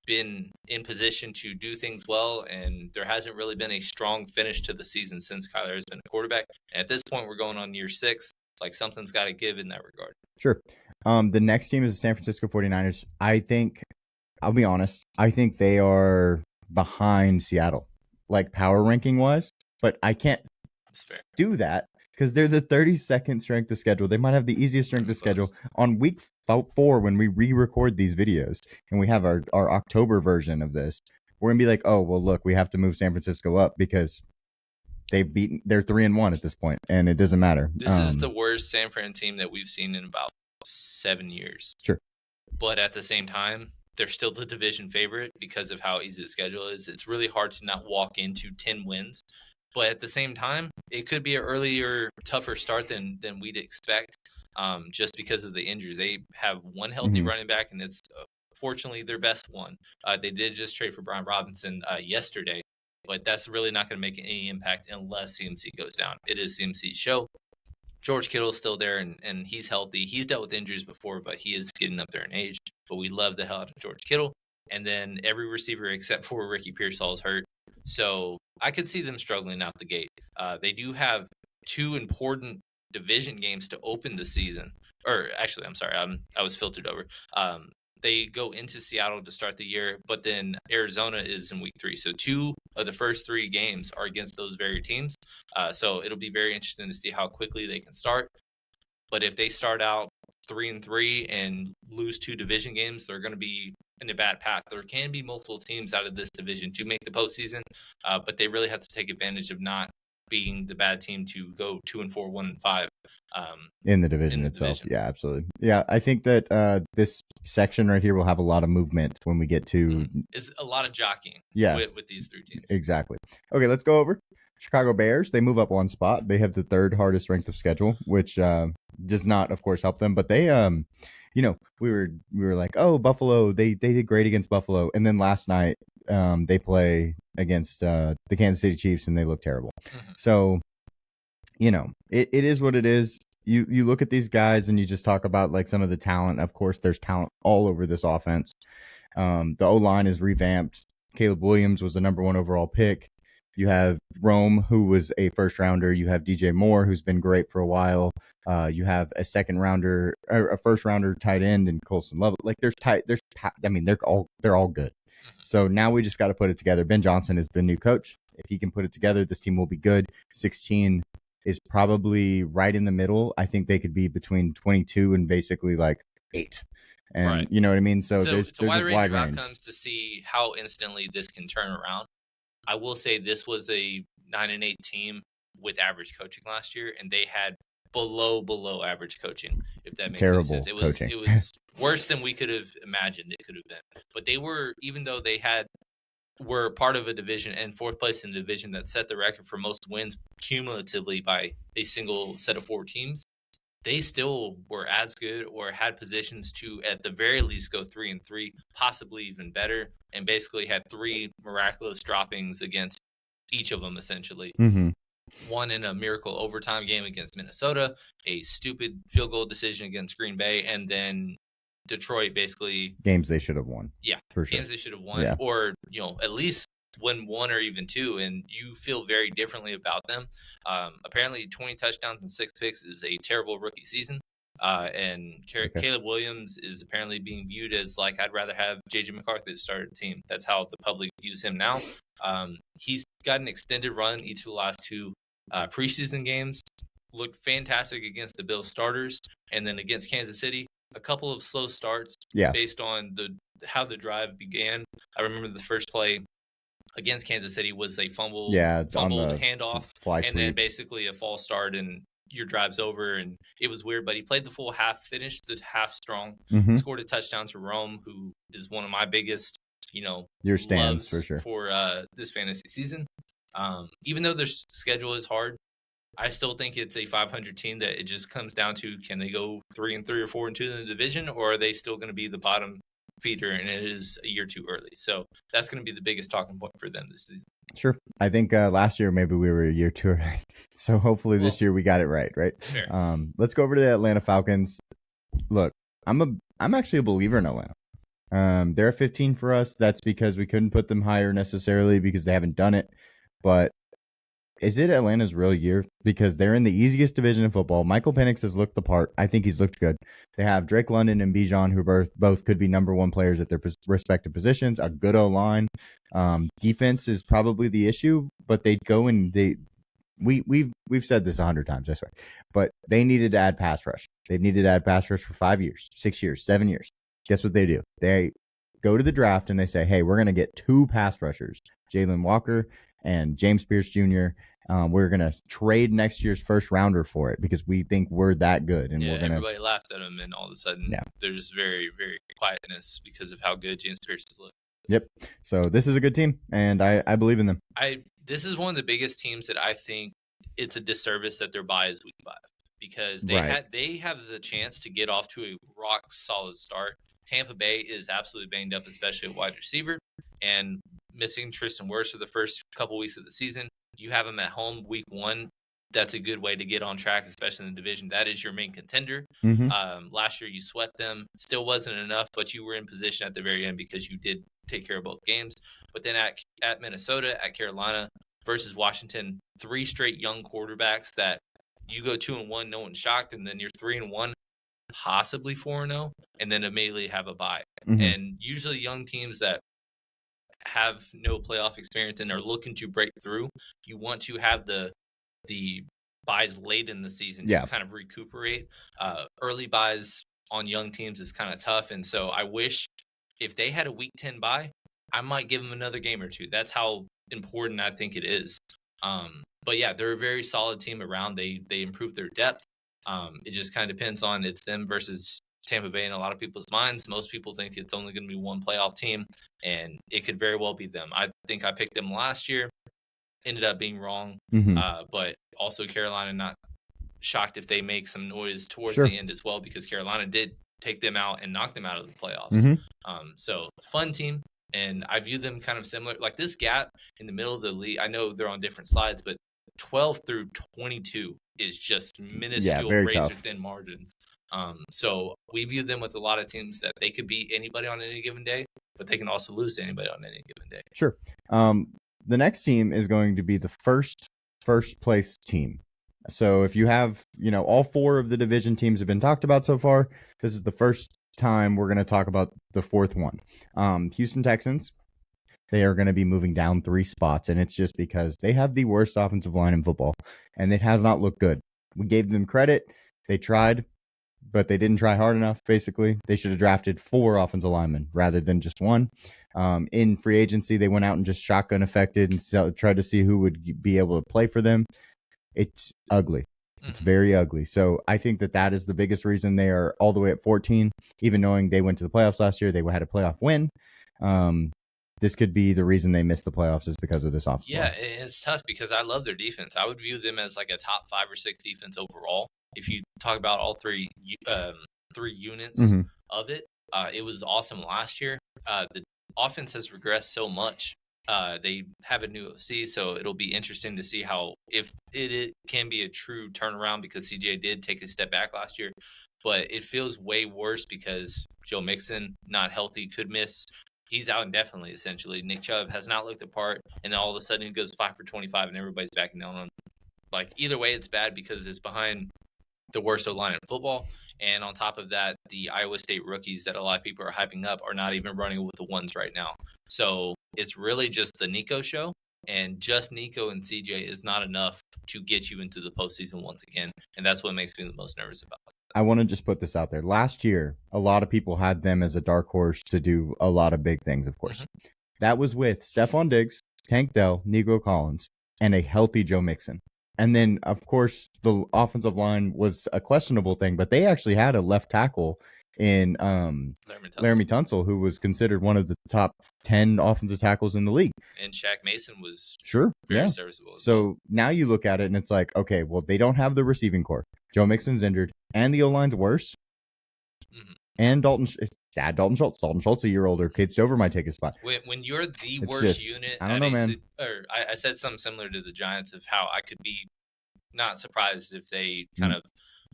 Speaker 2: been in position to do things well, and there hasn't really been a strong finish to the season since Kyler has been a quarterback. And at this point, we're going on year 6. Like, something's got to give in that regard.
Speaker 1: Sure. The next team is the San Francisco 49ers. I'll be honest, I think they are behind Seattle, like power ranking wise, but I can't do that because they're the 32nd strength of schedule. They might have the easiest strength of schedule on week 4 when we re-record these videos and we have our October version of this. We're gonna be like, oh well, look, we have to move San Francisco up because they're 3-1 at this point, and it doesn't matter.
Speaker 2: This is the worst San Fran team that we've seen in about 7 years.
Speaker 1: Sure,
Speaker 2: but at the same time, they're still the division favorite because of how easy the schedule is. It's really hard to not walk into 10 wins. But at the same time, it could be an earlier, tougher start than we'd expect just because of the injuries. They have one healthy running back, and it's fortunately their best one. They did just trade for Brian Robinson yesterday, but that's really not going to make any impact unless CMC goes down. It is CMC's show. George Kittle's still there, and he's healthy. He's dealt with injuries before, but he is getting up there in age. But we love the hell out of George Kittle. And then every receiver except for Ricky Pearsall is hurt. So I could see them struggling out the gate. They do have 2 important division games to open the season. Or actually, I'm sorry, I was filtered over. They go into Seattle to start the year, but then Arizona is in week 3. So 2 of the first 3 games are against those very teams. So it'll be very interesting to see how quickly they can start. But if they start out 3-3 and lose 2 division games, they're going to be in a bad path. There can be multiple teams out of this division to make the postseason, but they really have to take advantage of not being the bad team to go 2-4, 1-5
Speaker 1: in the division itself. Yeah, absolutely. Yeah, I think that this section right here will have a lot of movement when we get to.
Speaker 2: It's a lot of jockeying. With these 3 teams.
Speaker 1: Exactly. Okay, let's go over Chicago Bears. They move up 1 spot. They have the 3rd hardest strength of schedule, which does not, of course, help them. But they, we were like, oh, Buffalo. They did great against Buffalo, and then last night they play against the Kansas City Chiefs, and they look terrible. So, it is what it is. You look at these guys, and you just talk about like some of the talent. Of course, there's talent all over this offense. The O-line is revamped. Caleb Williams was the number 1 overall pick. You have Rome, who was a first rounder. You have DJ Moore, who's been great for a while. You have a second rounder, or a first rounder tight end, and Colson Love. Like they're all good. So now we just got to put it together. Ben Johnson is the new coach. If he can put it together, this team will be good. 16 is probably right in the middle. I think they could be between 22 and basically like 8. And
Speaker 2: Right.
Speaker 1: you know what I mean? So there's
Speaker 2: it's a wide
Speaker 1: a
Speaker 2: range
Speaker 1: wide
Speaker 2: of
Speaker 1: range.
Speaker 2: outcomes to see how instantly this can turn around. I will say this was a 9-8 team with average coaching last year, and they had below average coaching. If that makes any sense,
Speaker 1: Terrible coaching.
Speaker 2: it was worse than we could have imagined it could have been. But they were, even though they were part of a division and fourth place in the division that set the record for most wins cumulatively by a single set of 4 teams. They still were as good or had positions to at the very least go 3-3, possibly even better, and basically had 3 miraculous droppings against each of them essentially.
Speaker 1: Mm-hmm.
Speaker 2: One in a miracle overtime game against Minnesota, a stupid field goal decision against Green Bay, and then Detroit basically
Speaker 1: games they should have won.
Speaker 2: Yeah,
Speaker 1: for sure.
Speaker 2: Games they should have won, or at least win 1 or even 2, and you feel very differently about them. Apparently, 20 touchdowns and 6 picks is a terrible rookie season. And Caleb Williams is apparently being viewed as like, I'd rather have JJ McCarthy to start a team. That's how the public views him now. He's got an extended run each of the last 2 preseason games. Looked fantastic against the Bills starters, and then against Kansas City, a couple of slow starts based on how the drive began. I remember the first play against Kansas City was a fumbled handoff, and then basically a false start, and your drive's over, and it was weird. But he played the full half, finished the half strong, scored a touchdown to Rome, who is one of my biggest,
Speaker 1: your stands for sure
Speaker 2: for this fantasy season. Even though their schedule is hard, I still think it's a 500 team that it just comes down to, can they go 3-3 or 4-2 in the division, or are they still going to be the bottom feeder and it is a year too early? So that's going to be the biggest talking point for them this season.
Speaker 1: Sure. I think last year maybe we were a year too early. So hopefully this year we got it right?
Speaker 2: Fair.
Speaker 1: Let's go over to the Atlanta Falcons. Look, I'm actually a believer in Atlanta. They're a 15 for us. That's because we couldn't put them higher necessarily because they haven't done it. But is it Atlanta's real year? Because they're in the easiest division in football. Michael Penix has looked the part. I think he's looked good. They have Drake London and Bijan, who both could be number 1 players at their respective positions. A good O-line. Defense is probably the issue, but they go and we've said this 100 times, I swear. But they needed to add pass rush. They've needed to add pass rush for 5 years, 6 years, 7 years. Guess what they do? They go to the draft and they say, hey, we're going to get 2 pass rushers, Jalen Walker and James Pierce Jr. We're going to trade next year's first rounder for it because we think we're that good. And
Speaker 2: everybody laughed at him, and all of a sudden there's very, very quietness because of how good James Pierce has looked.
Speaker 1: Yep. So this is a good team, and I believe in them.
Speaker 2: This is one of the biggest teams that I think it's a disservice that their bye is week 5 because they have the chance to get off to a rock solid start. Tampa Bay is absolutely banged up, especially at wide receiver, and missing Tristan Wirfs for the first couple weeks of the season. You have them at home week 1. That's a good way to get on track, especially in the division. That is your main contender. Last year you swept them. Still wasn't enough, but you were in position at the very end because you did take care of both games. But then at Minnesota, at Carolina versus Washington, 3 straight young quarterbacks that you go 2-1, no one's shocked, and then you're 3-1, possibly 4-0, and then immediately have a bye. And usually young teams that have no playoff experience and are looking to break through, you want to have the buys late in the season to kind of recuperate. Early buys on young teams is kind of tough, and so I wish if they had a week 10 bye, I might give them another game or 2. That's how important I think it is. But yeah, they're a very solid team around. They improve their depth. It just kind of depends on it's them versus Tampa Bay in a lot of people's minds. Most people think it's only going to be one playoff team, and it could very well be them. I think I picked them last year, ended up being wrong, but also Carolina, not shocked if they make some noise towards the end as well, because Carolina did take them out and knock them out of the playoffs. So it's a fun team, and I view them kind of similar. Like this gap in the middle of the league, I know they're on different slides, but 12 through 22 is just minuscule, razor-thin margins. So we view them with a lot of teams that they could beat anybody on any given day, but they can also lose to anybody on any given day.
Speaker 1: Sure. The next team is going to be the first place team. So if you have, all 4 of the division teams have been talked about so far, this is the first time we're going to talk about the 4th one. Houston Texans, they are going to be moving down 3 spots. And it's just because they have the worst offensive line in football, and it has not looked good. We gave them credit. They tried, but they didn't try hard enough, basically. They should have drafted 4 offensive linemen rather than just 1. In free agency, they went out and just shotgun affected and tried to see who would be able to play for them. It's ugly. It's very ugly. So I think that is the biggest reason they are all the way at 14, even knowing they went to the playoffs last year. They had a playoff win. This could be the reason they missed the playoffs is because of this offense.
Speaker 2: Yeah, it's tough because I love their defense. I would view them as like a top 5 or 6 defense overall. If you talk about all three units of it, it was awesome last year. The offense has regressed so much. They have a new OC, so it'll be interesting to see if it can be a true turnaround, because CJ did take a step back last year, but it feels way worse because Joe Mixon, not healthy, could miss. He's out indefinitely, essentially. Nick Chubb has not looked the part, and then all of a sudden he goes 5 for 25, and everybody's backing down on him. Like, either way, it's bad because it's behind the worst O-line in football. And on top of that, the Iowa State rookies that a lot of people are hyping up are not even running with the ones right now. So it's really just the Nico show, and just Nico and CJ is not enough to get you into the postseason once again. And that's what makes me the most nervous about it.
Speaker 1: I want to just put this out there. Last year, a lot of people had them as a dark horse to do a lot of big things, of course. That was with Stephon Diggs, Tank Dell, Nico Collins, and a healthy Joe Mixon. And then, of course, the offensive line was a questionable thing, but they actually had a left tackle in Laramie Tunsil, who was considered one of the top 10 offensive tackles in the league.
Speaker 2: And Shaq Mason was
Speaker 1: very
Speaker 2: serviceable.
Speaker 1: So now you look at it and it's like, okay, well, they don't have the receiving core. Joe Mixon's injured, and the O-line's worse. And Dalton Schultz. Dalton Schultz, a year older. Cade Stover might take his spot.
Speaker 2: When you're the worst unit,
Speaker 1: I don't know, man.
Speaker 2: I said something similar to the Giants of how I could be not surprised if they kind of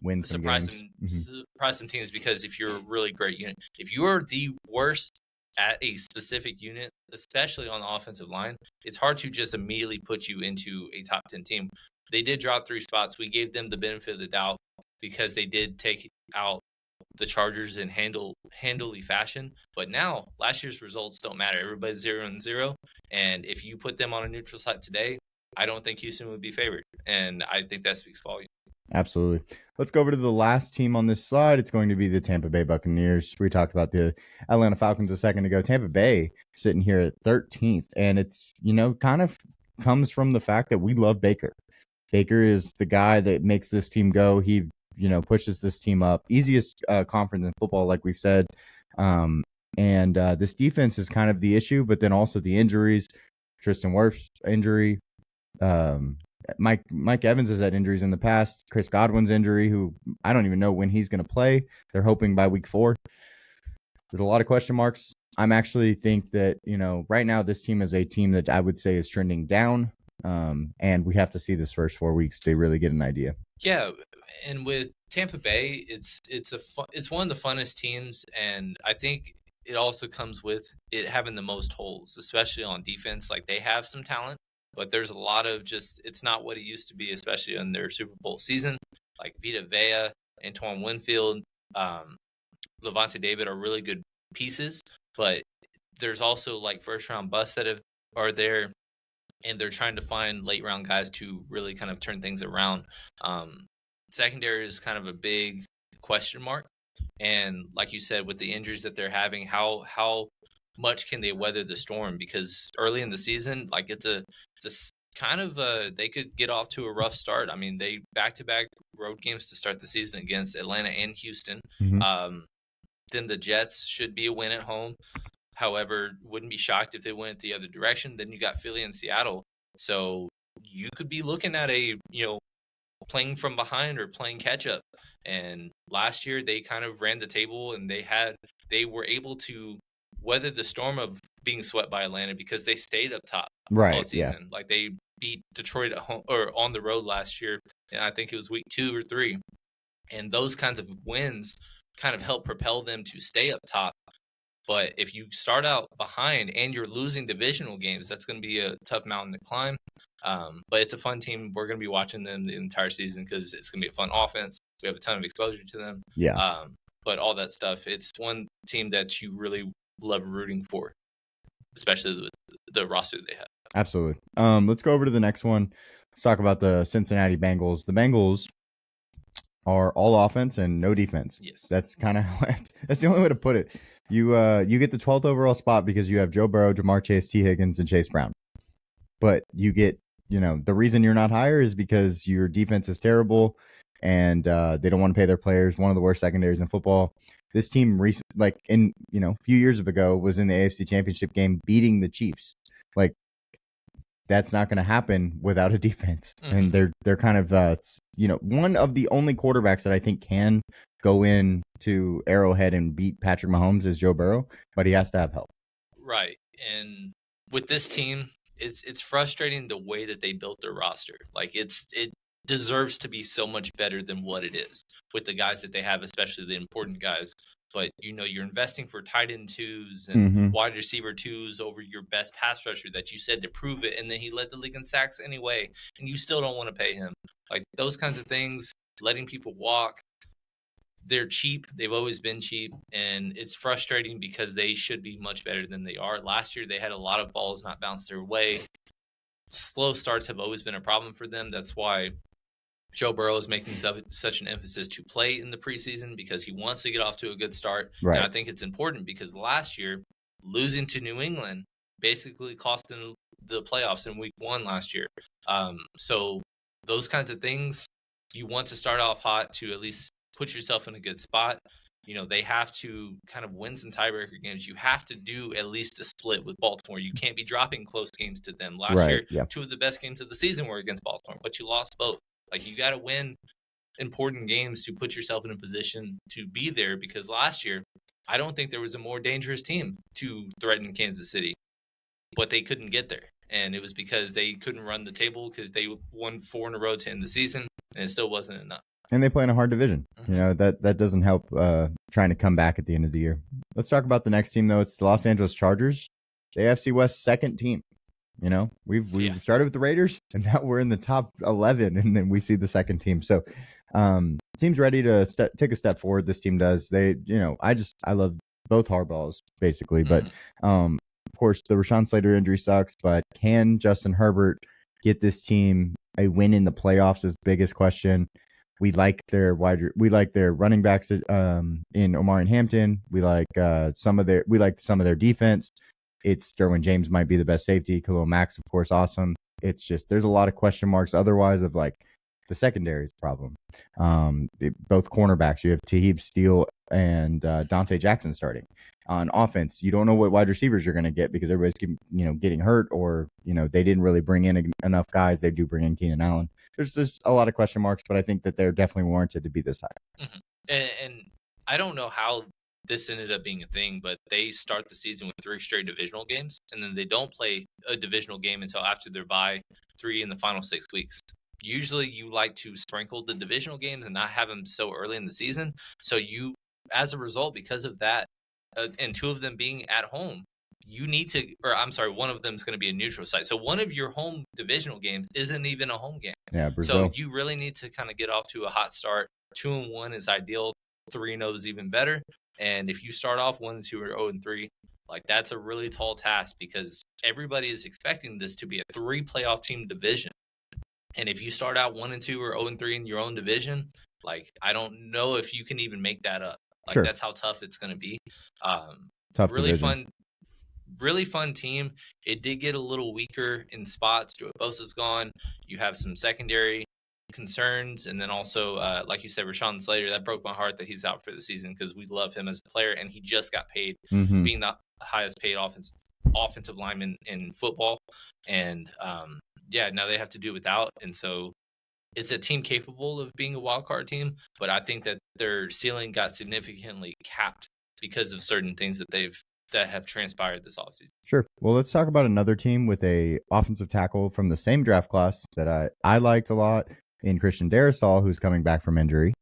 Speaker 1: win some
Speaker 2: surprise
Speaker 1: games.
Speaker 2: Surprise some teams, because if you're a really great unit, if you're the worst at a specific unit, especially on the offensive line, it's hard to just immediately put you into a top 10 team. They did drop 3 spots. We gave them the benefit of the doubt because they did take out the Chargers in handily fashion. But now, last year's results don't matter. Everybody's 0-0. And if you put them on a neutral site today, I don't think Houston would be favored. And I think that speaks volume.
Speaker 1: Absolutely. Let's go over to the last team on this slide. It's going to be the Tampa Bay Buccaneers. We talked about the Atlanta Falcons a second ago. Tampa Bay sitting here at 13th. And it's, kind of comes from the fact that we love Baker. Baker is the guy that makes this team go. He, pushes this team up. Easiest conference in football, like we said. And this defense is kind of the issue, but then also the injuries. Tristan Wirfs injury. Mike Evans has had injuries in the past. Chris Godwin's injury, who I don't even know when he's going to play. They're hoping by week 4. There's a lot of question marks. I'm actually think that, right now this team is a team that I would say is trending down. And we have to see this first 4 weeks to really get an idea.
Speaker 2: Yeah, and with Tampa Bay, it's one of the funnest teams, and I think it also comes with it having the most holes, especially on defense. Like, they have some talent, but there's a lot of it's not what it used to be, especially in their Super Bowl season. Like Vita Vea, Antoine Winfield, Levante David are really good pieces, but there's also like first round busts that are there, and they're trying to find late round guys to really kind of turn things around. Secondary is kind of a big question mark, and like you said, with the injuries that they're having, how much can they weather the storm? Because early in the season, like it's a kind of they could get off to a rough start. I mean, they back-to-back road games to start the season against Atlanta and Houston. Then the Jets should be a win at home. However, wouldn't be shocked if they went the other direction. Then you got Philly and Seattle. So you could be looking at playing from behind or playing catch up. And last year they kind of ran the table, and they were able to weather the storm of being swept by Atlanta because they stayed up top all season. Yeah. Like, they beat Detroit at home or on the road last year, and I think it was week 2 or 3. And those kinds of wins kind of help propel them to stay up top. But if you start out behind and you're losing divisional games, that's going to be a tough mountain to climb. But it's a fun team. We're going to be watching them the entire season because it's going to be a fun offense. We have a ton of exposure to them.
Speaker 1: Yeah.
Speaker 2: But all that stuff, it's one team that you really love rooting for. especially with the roster they have.
Speaker 1: Absolutely. Let's go over to the next one. Let's talk about the Cincinnati Bengals. The Bengals are all offense and no defense.
Speaker 2: Yes.
Speaker 1: That's kind of that's the only way to put it. You get the 12th overall spot because you have Joe Burrow, Jamar Chase, T. Higgins, and Chase Brown. But you get, the reason you're not higher is because your defense is terrible and they don't want to pay their players. One of the worst secondaries in football. This team a few years ago was in the AFC Championship game beating the Chiefs. Like, that's not going to happen without a defense. Mm-hmm. And they're kind of one of the only quarterbacks that I think can go in to Arrowhead and beat Patrick Mahomes is Joe Burrow, but he has to have help.
Speaker 2: Right. And with this team, it's frustrating the way that they built their roster. Like, it deserves to be so much better than what it is with the guys that they have, especially the important guys. But, you're investing for tight end 2s and wide receiver 2s over your best pass rusher that you said to prove it. And then he led the league in sacks anyway, and you still don't want to pay him. Like, those kinds of things, letting people walk, they're cheap. They've always been cheap. And it's frustrating because they should be much better than they are. Last year, they had a lot of balls not bounce their way. Slow starts have always been a problem for them. That's why Joe Burrow is making such an emphasis to play in the preseason because he wants to get off to a good start. Right. And I think it's important because last year, losing to New England basically cost them the playoffs in week 1 last year. So those kinds of things, you want to start off hot to at least put yourself in a good spot. They have to kind of win some tiebreaker games. You have to do at least a split with Baltimore. You can't be dropping close games to them. Last year, 2 of the best games of the season were against Baltimore, but you lost both. Like, you got to win important games to put yourself in a position to be there because last year, I don't think there was a more dangerous team to threaten Kansas City, but they couldn't get there. And it was because they couldn't run the table because they won 4 in a row to end the season, and it still wasn't enough.
Speaker 1: And they play in a hard division. That doesn't help trying to come back at the end of the year. Let's talk about the next team, though. It's the Los Angeles Chargers, the AFC West second team. We've started with the Raiders, and now we're in the top 11, and then we see the second team. So, team's ready to take a step forward. This team does. They, I love both Harbaughs basically, but of course the Rashawn Slater injury sucks. But can Justin Herbert get this team a win in the playoffs? Is the biggest question. We like their running backs in Omari and Hampton. We like some of their defense. It's Derwin James might be the best safety. Khalil Mack's, of course, awesome. It's just there's a lot of question marks otherwise of like the secondary is a problem. Both cornerbacks, you have Taheeb Steele and Dante Jackson starting. On offense, you don't know what wide receivers you're going to get because everybody's getting hurt or they didn't really bring in enough guys. They do bring in Keenan Allen. There's just a lot of question marks, but I think that they're definitely warranted to be this high.
Speaker 2: And I don't know how this ended up being a thing, but they start the season with 3 straight divisional games, and then they don't play a divisional game until after their bye, 3 in the final 6 weeks. Usually you like to sprinkle the divisional games and not have them so early in the season. So you, as a result, because of that, and 2 of them being at home, one of them is going to be a neutral site. So one of your home divisional games isn't even a home game.
Speaker 1: Yeah, Brazil.
Speaker 2: So you really need to kind of get off to a hot start. 2-1 is ideal. 3-0 is even better. And if you start off 1-2 or 0-3, like that's a really tall task because everybody is expecting this to be a 3 playoff team division. And if you start out 1-2 or 0-3 in your own division, like I don't know if you can even make that up. Like sure. That's how tough it's going to be.
Speaker 1: Tough
Speaker 2: really
Speaker 1: division.
Speaker 2: Really fun team. It did get a little weaker in spots. Joey Bosa's gone. You have some secondary concerns, and then also, like you said, Rashawn Slater. That broke my heart that he's out for the season because we love him as a player, and he just got paid, being the highest paid offensive lineman in football. And now they have to do without, and so it's a team capable of being a wild card team, but I think that their ceiling got significantly capped because of certain things that have transpired this offseason.
Speaker 1: Sure. Well, let's talk about another team with a offensive tackle from the same draft class that I liked a lot in Christian Darrisaw, who's coming back from injury.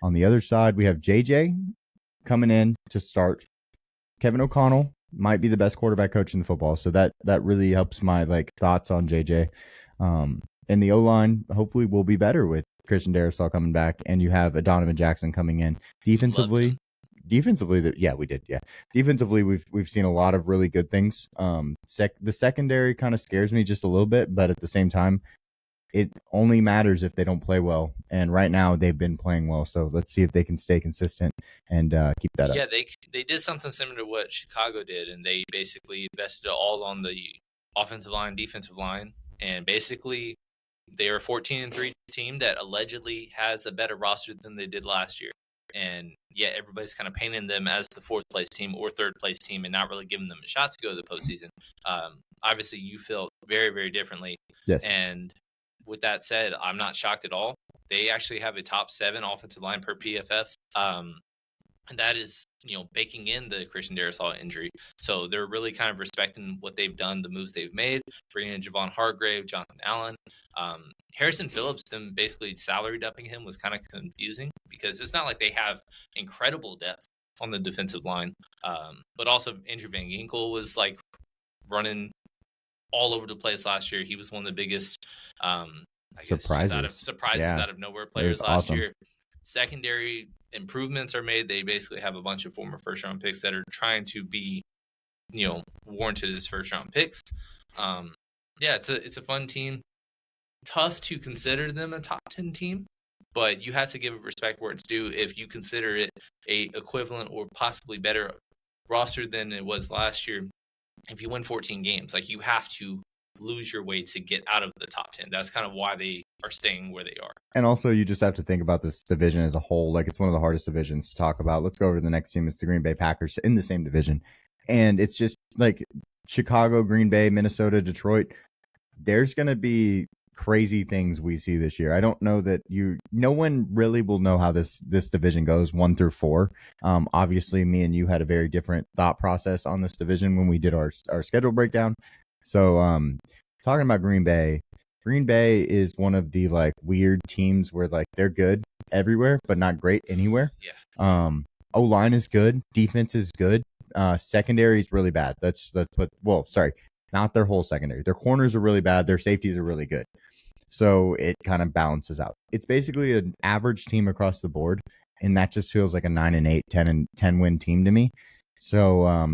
Speaker 1: On the other side, we have JJ coming in to start. Kevin O'Connell might be the best quarterback coach in the football, so that really helps my thoughts on JJ. And the O-line hopefully will be better with Christian Darrisaw coming back, and you have a Donovan Jackson coming in. Defensively, defensively, yeah, we did. Yeah, defensively, we've seen a lot of really good things. The secondary kind of scares me just a little bit, but at the same time, it only matters if they don't play well. And right now, they've been playing well. So let's see if they can stay consistent and keep that up.
Speaker 2: Yeah, they did something similar to what Chicago did, and they basically invested all on the offensive line, defensive line, and basically they are a 14-3 team that allegedly has a better roster than they did last year. And yet everybody's kind of painting them as the fourth place team or third place team and not really giving them a shot to go to the postseason. Obviously, you feel very, very differently.
Speaker 1: Yes.
Speaker 2: And with that said, I'm not shocked at all. They actually have a top 7 offensive line per PFF. And that is, baking in the Christian Darrisaw injury. So they're really kind of respecting what they've done, the moves they've made, bringing in Javon Hargrave, Jonathan Allen. Harrison Phillips, them basically salary dumping him was kind of confusing because it's not like they have incredible depth on the defensive line. But also Andrew Van Ginkel was like running all over the place last year. He was one of the biggest surprises out of nowhere players last year. Secondary improvements are made. They basically have a bunch of former first round picks that are trying to be, warranted as first round picks. It's a fun team. Tough to consider them a top 10 team, but you have to give it respect where it's due if you consider it a equivalent or possibly better roster than it was last year. If you win 14 games, like you have to lose your way to get out of the top 10. That's kind of why they are staying where they are.
Speaker 1: And also you just have to think about this division as a whole. Like it's one of the hardest divisions to talk about. Let's go over to the next team. It's the Green Bay Packers in the same division. And it's just like Chicago, Green Bay, Minnesota, Detroit. There's going to be crazy things we see this year. I don't know that no one really will know how this division goes 1 through 4. Obviously me and you had a very different thought process on this division when we did our schedule breakdown. So talking about Green Bay is one of the like weird teams where like they're good everywhere but not great anywhere.
Speaker 2: Yeah.
Speaker 1: O-line is good, defense is good, secondary is really bad. Not their whole secondary. Their corners are really bad, their safeties are really good. So it kind of balances out. It's basically an average team across the board, and that just feels like a 9-8, 10 win team to me. So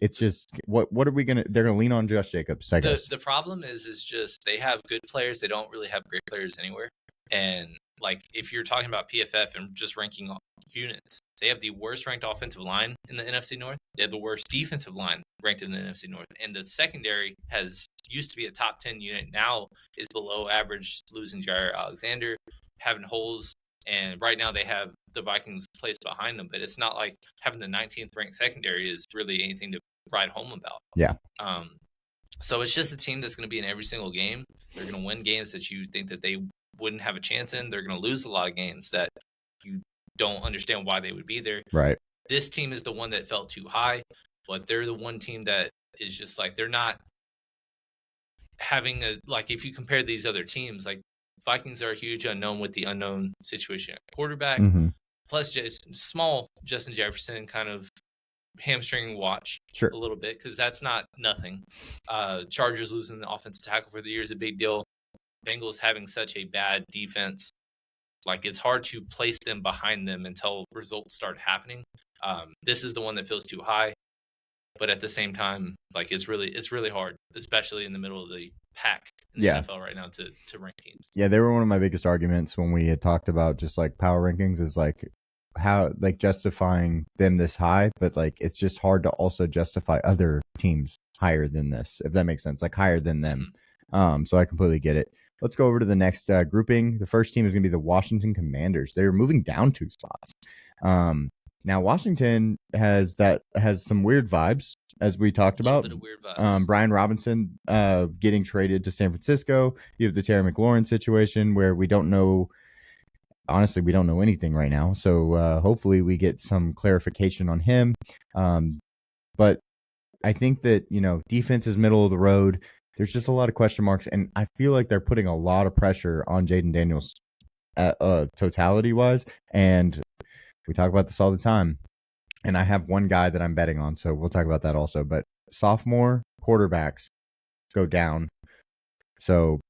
Speaker 1: it's just what are we gonna? They're gonna lean on Josh Jacobs, I guess.
Speaker 2: The problem is just they have good players. They don't really have great players anywhere. And like if you're talking about PFF and just ranking units, they have the worst ranked offensive line in the NFC North. They have the worst defensive line ranked in the NFC North, and the secondary used to be a top 10 unit, now is below average, losing Jair Alexander, having holes. And right now they have the Vikings placed behind them, but it's not like having the 19th ranked secondary is really anything to write home about.
Speaker 1: Yeah.
Speaker 2: So it's just a team that's going to be in every single game. They're going to win games that you think that they wouldn't have a chance in. They're going to lose a lot of games that you don't understand why they would be there.
Speaker 1: Right.
Speaker 2: This team is the one that felt too high, but they're the one team that is just like, they're not having if you compare these other teams, like Vikings are a huge unknown with the unknown situation at quarterback.
Speaker 1: Mm-hmm.
Speaker 2: Plus small Justin Jefferson kind of hamstring watch
Speaker 1: a
Speaker 2: little bit, because that's not nothing. Chargers losing the offensive tackle for the year is a big deal. Bengals having such a bad defense, like it's hard to place them behind them until results start happening. This is the one that feels too high, but at the same time, like it's really hard, especially in the middle of the pack in the NFL right now to rank teams.
Speaker 1: Yeah, they were one of my biggest arguments when we had talked about just like power rankings, is like how like justifying them this high, but like it's just hard to also justify other teams higher than this, if that makes sense, like higher than them. Mm-hmm. So I completely get it. Let's go over to the next grouping. The first team is going to be the Washington Commanders. They're moving down 2 spots. Now Washington has some weird vibes, as we talked about. Brian Robinson getting traded to San Francisco. You have the Terry McLaurin situation where we don't know. Honestly, we don't know anything right now. So hopefully we get some clarification on him. But I think that, defense is middle of the road. There's just a lot of question marks, and I feel like they're putting a lot of pressure on Jaden Daniels totality-wise, and we talk about this all the time. And I have one guy that I'm betting on, so we'll talk about that also. But sophomore quarterbacks go down. So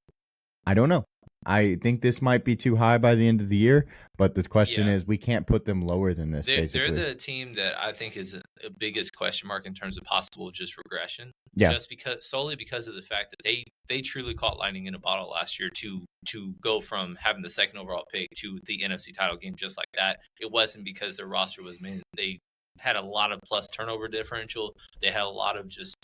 Speaker 1: I don't know. I think this might be too high by the end of the year, but the question
Speaker 2: Yeah.
Speaker 1: is we can't put them lower than this,
Speaker 2: They're
Speaker 1: basically.
Speaker 2: the team that I think is a biggest question mark in terms of possible just regression.
Speaker 1: Yeah.
Speaker 2: Just solely because of the fact that they truly caught lightning in a bottle last year to go from having the second overall pick to the NFC title game just like that. It wasn't because their roster was made. They had a lot of plus turnover differential. They had a lot of just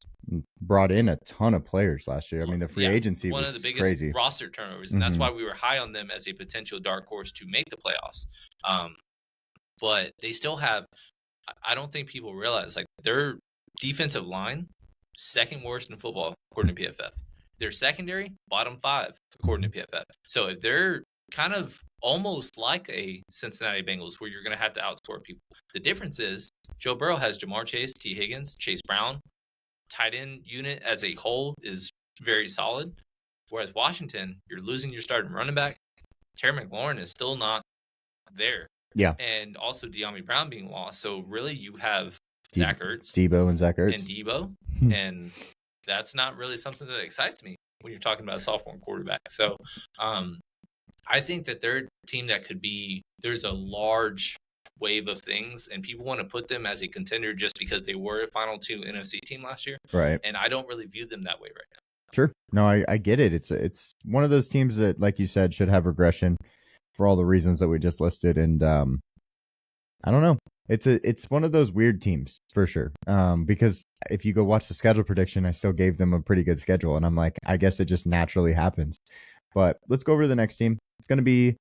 Speaker 1: brought in a ton of players last year. I mean, the free agency
Speaker 2: one
Speaker 1: was
Speaker 2: of the biggest
Speaker 1: crazy.
Speaker 2: roster turnovers, and that's why we were high on them as a potential dark horse to make the playoffs. But they still have. I don't think people realize like their defensive line, second worst in football according to PFF. Their secondary, bottom 5 according to PFF. So if they're kind of almost like a Cincinnati Bengals where you're going to have to outscore people. The difference is Joe Burrow has Jamar Chase, T. Higgins, Chase Brown. Tight end unit as a whole is very solid. Whereas Washington, you're losing your starting running back. Terry McLaurin is still not there.
Speaker 1: Yeah.
Speaker 2: And also De'Ami Brown being lost. So really you have Zach Ertz.
Speaker 1: Debo and Zach Ertz.
Speaker 2: And Debo. And that's not really something that excites me when you're talking about a sophomore quarterback. So I think that they're a team that could be – there's a large wave of things, and people want to put them as a contender just because they were a Final 2 NFC team last year.
Speaker 1: Right.
Speaker 2: And I don't really view them that way right now.
Speaker 1: Sure. No, I get it. It's one of those teams that, like you said, should have regression for all the reasons that we just listed. And I don't know. It's one of those weird teams for sure. Because if you go watch the schedule prediction, I still gave them a pretty good schedule. And I'm like, I guess it just naturally happens. But let's go over to the next team. It's going to be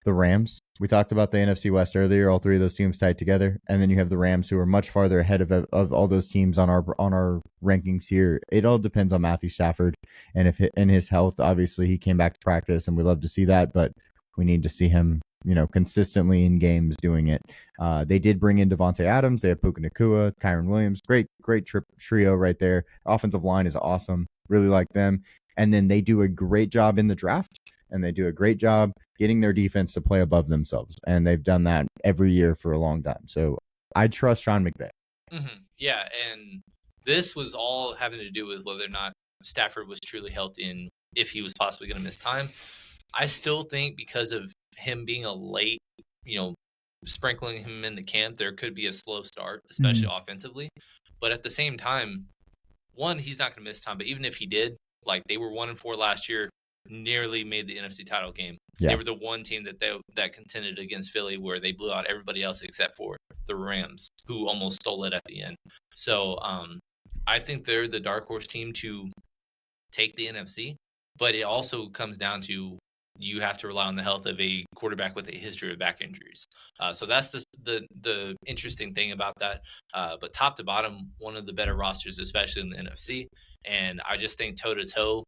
Speaker 1: the Rams. We talked about the NFC West earlier, all three of those teams tied together. And then you have the Rams, who are much farther ahead of all those teams on our rankings here. It all depends on Matthew Stafford and his health. Obviously, he came back to practice, and we love to see that, but we need to see him, consistently in games doing it. They did bring in Devontae Adams. They have Puka Nacua, Kyron Williams. Great trio right there. Offensive line is awesome. Really like them. And then they do a great job in the draft, and they do a great job getting their defense to play above themselves. And they've done that every year for a long time. So I trust Sean McVay.
Speaker 2: Mm-hmm. Yeah, and this was all having to do with whether or not Stafford was truly healthy and if he was possibly going to miss time. I still think because of him being a late, sprinkling him into camp, there could be a slow start, especially offensively. But at the same time, one, he's not going to miss time. But even if he did, like they were 1-4 last year, nearly made the NFC title game. Yeah. They were the one team that contended against Philly where they blew out everybody else except for the Rams, who almost stole it at the end. So I think they're the dark horse team to take the NFC. But it also comes down to you have to rely on the health of a quarterback with a history of back injuries. So that's the interesting thing about that. But top to bottom, one of the better rosters, especially in the NFC. And I just think toe-to-toe,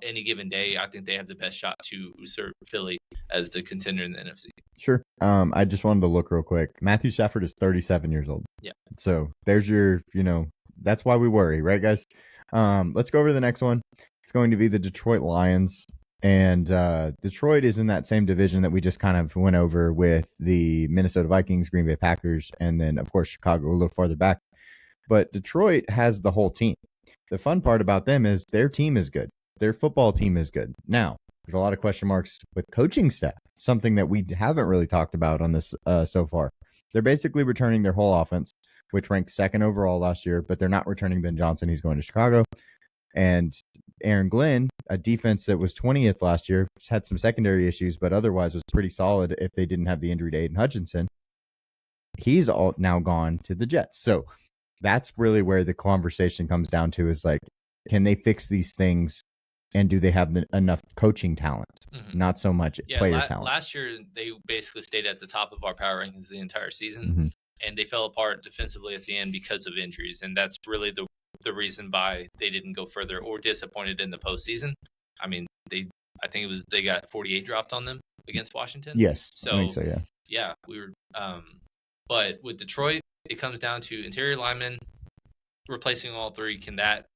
Speaker 2: any given day, I think they have the best shot to usurp Philly as the contender in the NFC.
Speaker 1: Sure. I just wanted to look real quick. Matthew Stafford is 37 years old.
Speaker 2: Yeah.
Speaker 1: So there's your, that's why we worry, right, guys? Let's go over to the next one. It's going to be the Detroit Lions. And Detroit is in that same division that we just kind of went over with the Minnesota Vikings, Green Bay Packers, and then, of course, Chicago a little farther back. But Detroit has the whole team. The fun part about them is their team is good. Their football team is good. Now, there's a lot of question marks with coaching staff, something that we haven't really talked about on this so far. They're basically returning their whole offense, which ranked second overall last year, but they're not returning Ben Johnson. He's going to Chicago. And Aaron Glenn, a defense that was 20th last year, had some secondary issues, but otherwise was pretty solid if they didn't have the injury to Aiden Hutchinson. He's all now gone to the Jets. So that's really where the conversation comes down to is like, can they fix these things? And do they have enough coaching talent? Mm-hmm. Not so much player talent.
Speaker 2: Last year, they basically stayed at the top of our power rankings the entire season, and they fell apart defensively at the end because of injuries. And that's really the reason why they didn't go further or disappointed in the postseason. I mean, I think they got 48 dropped on them against Washington.
Speaker 1: Yes,
Speaker 2: so,
Speaker 1: I think so, yeah.
Speaker 2: Yeah, we were. But with Detroit, it comes down to interior linemen replacing all three. Can that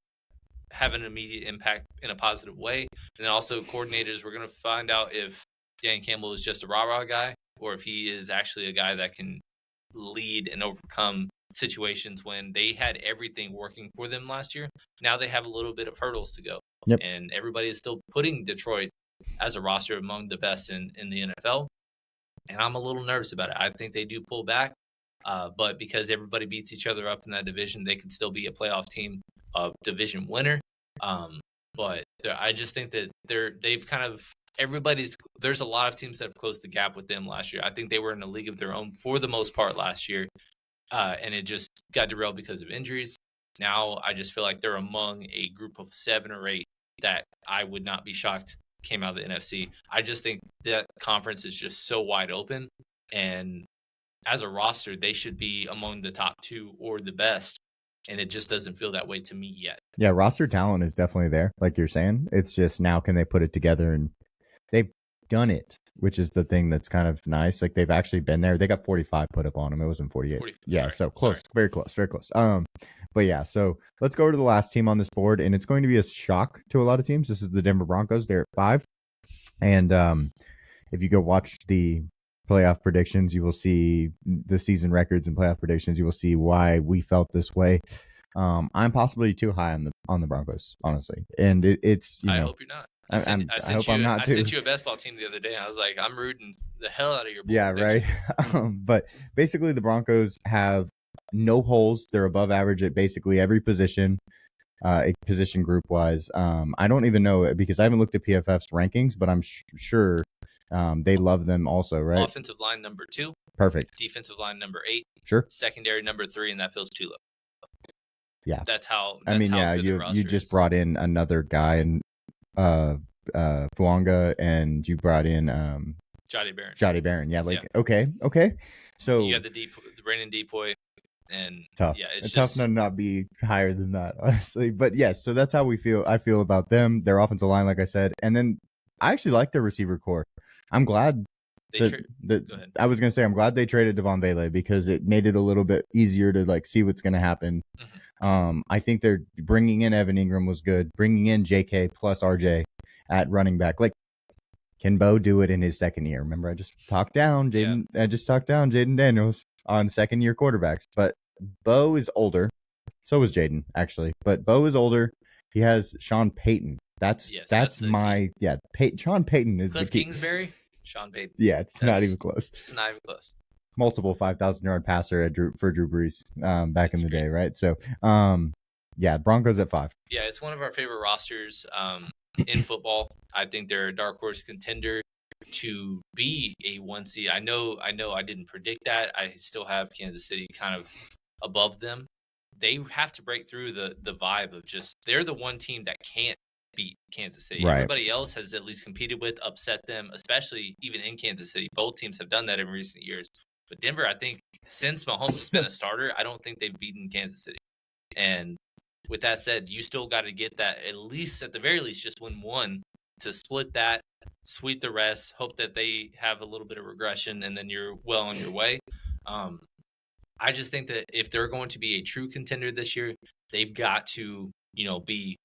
Speaker 2: have an immediate impact in a positive way? And then also coordinators, we're going to find out if Dan Campbell is just a rah-rah guy or if he is actually a guy that can lead and overcome situations when they had everything working for them last year. Now they have a little bit of hurdles to go.
Speaker 1: Yep.
Speaker 2: And everybody is still putting Detroit as a roster among the best in the NFL. And I'm a little nervous about it. I think they do pull back, but because everybody beats each other up in that division, they could still be a playoff team, a division winner. But I just think that they've kind of there's a lot of teams that have closed the gap with them last year. I think they were in a league of their own for the most part last year, and it just got derailed because of injuries. Now I just feel like they're among a group of 7 or 8 that I would not be shocked came out of the NFC. I just think that conference is just so wide open, and as a roster, they should be among the top 2 or the best, and it just doesn't feel that way to me yet.
Speaker 1: Yeah, roster talent is definitely there, like you're saying. It's just now can they put it together, and they've done it, which is the thing that's kind of nice. Like they've actually been there. They got 45 put up on them. It wasn't 48. Yeah, so close, very close, very close. But yeah, so let's go to the last team on this board, and it's going to be a shock to a lot of teams. This is the Denver Broncos. They're at 5. And if you go watch the playoff predictions, you will see the season records and playoff predictions. You will see why we felt this way. I'm possibly too high on the Broncos, honestly. And it's,
Speaker 2: I hope you're not. I hope I'm not too. I sent you a basketball team the other day. And I was like, I'm rooting the hell out of your.
Speaker 1: Yeah, right. But basically, the Broncos have no holes. They're above average at basically every position, position group wise. I don't even know because I haven't looked at PFF's rankings, but I'm sure they love them also, right?
Speaker 2: Offensive line number 2.
Speaker 1: Perfect.
Speaker 2: Defensive line number 8.
Speaker 1: Sure.
Speaker 2: Secondary number 3, and that feels too low.
Speaker 1: Yeah.
Speaker 2: That's how.
Speaker 1: You just brought in another guy and Fuanga, and you brought in Jahdae Barron. Yeah, okay. So
Speaker 2: you got the Brandon Depoy, and
Speaker 1: tough.
Speaker 2: Yeah,
Speaker 1: it's tough to not be higher than that, honestly. But yes, so that's how I feel about them. Their offensive line, like I said, and then I actually like their receiver core. I'm glad.
Speaker 2: Go ahead.
Speaker 1: I was gonna say I'm glad they traded Devon Vele because it made it a little bit easier to like see what's gonna happen. Mm-hmm. I think they're bringing in Evan Ingram was good. Bringing in JK plus RJ at running back. Like, can Bo do it in his second year? Remember, I just talked down Jaden Daniels on second year quarterbacks. But Bo is older. So is Jaden, actually. But Bo is older. He has Sean Payton. That's my key. Sean Payton is
Speaker 2: Cliff
Speaker 1: the key.
Speaker 2: Kingsbury, Sean Payton.
Speaker 1: Yeah, it's not even close.
Speaker 2: It's not even close.
Speaker 1: Multiple 5,000-yard passer for Drew Brees back in the day, right? So, Broncos at 5.
Speaker 2: Yeah, it's one of our favorite rosters in football. I think they're a dark horse contender to be a 1 seed. I know I didn't predict that. I still have Kansas City kind of above them. They have to break through the vibe of just they're the one team that can't beat Kansas City.
Speaker 1: Right.
Speaker 2: Everybody else has at least competed with, upset them, especially even in Kansas City. Both teams have done that in recent years. But Denver, I think, since Mahomes has been a starter, I don't think they've beaten Kansas City. And with that said, you still got to get that at the very least, just win one to split that, sweep the rest, hope that they have a little bit of regression, and then you're well on your way. I just think that if they're going to be a true contender this year, they've got to, be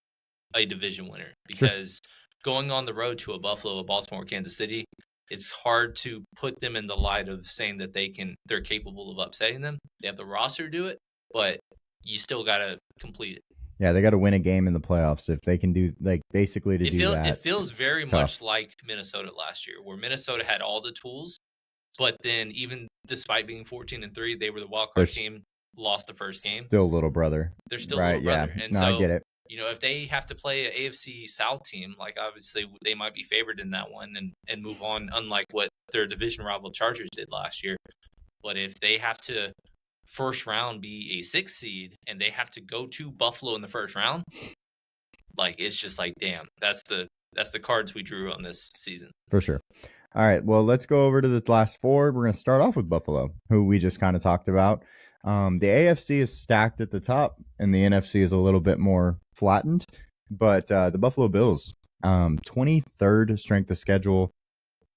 Speaker 2: a division winner because going on the road to a Buffalo, a Baltimore, Kansas City, it's hard to put them in the light of saying that they're capable of upsetting them. They have the roster to do it, but you still got to complete it.
Speaker 1: Yeah, they got to win a game in the playoffs if they can do basically to do that.
Speaker 2: It feels very much like Minnesota last year, where Minnesota had all the tools, but then even despite being 14-3, they were the wild card team, lost the first game.
Speaker 1: Still little brother.
Speaker 2: They're still little brother.
Speaker 1: Yeah.
Speaker 2: And
Speaker 1: I get it.
Speaker 2: If they have to play an AFC South team, like obviously they might be favored in that one and move on, unlike what their division rival Chargers did last year. But if they have to first round be a 6 seed and they have to go to Buffalo in the first round, it's just like, damn, that's the cards we drew on this season.
Speaker 1: For sure. All right, well, let's go over to the last 4. We're going to start off with Buffalo, who we just kind of talked about. The AFC is stacked at the top, and the NFC is a little bit more flattened. But the Buffalo Bills, 23rd strength of schedule,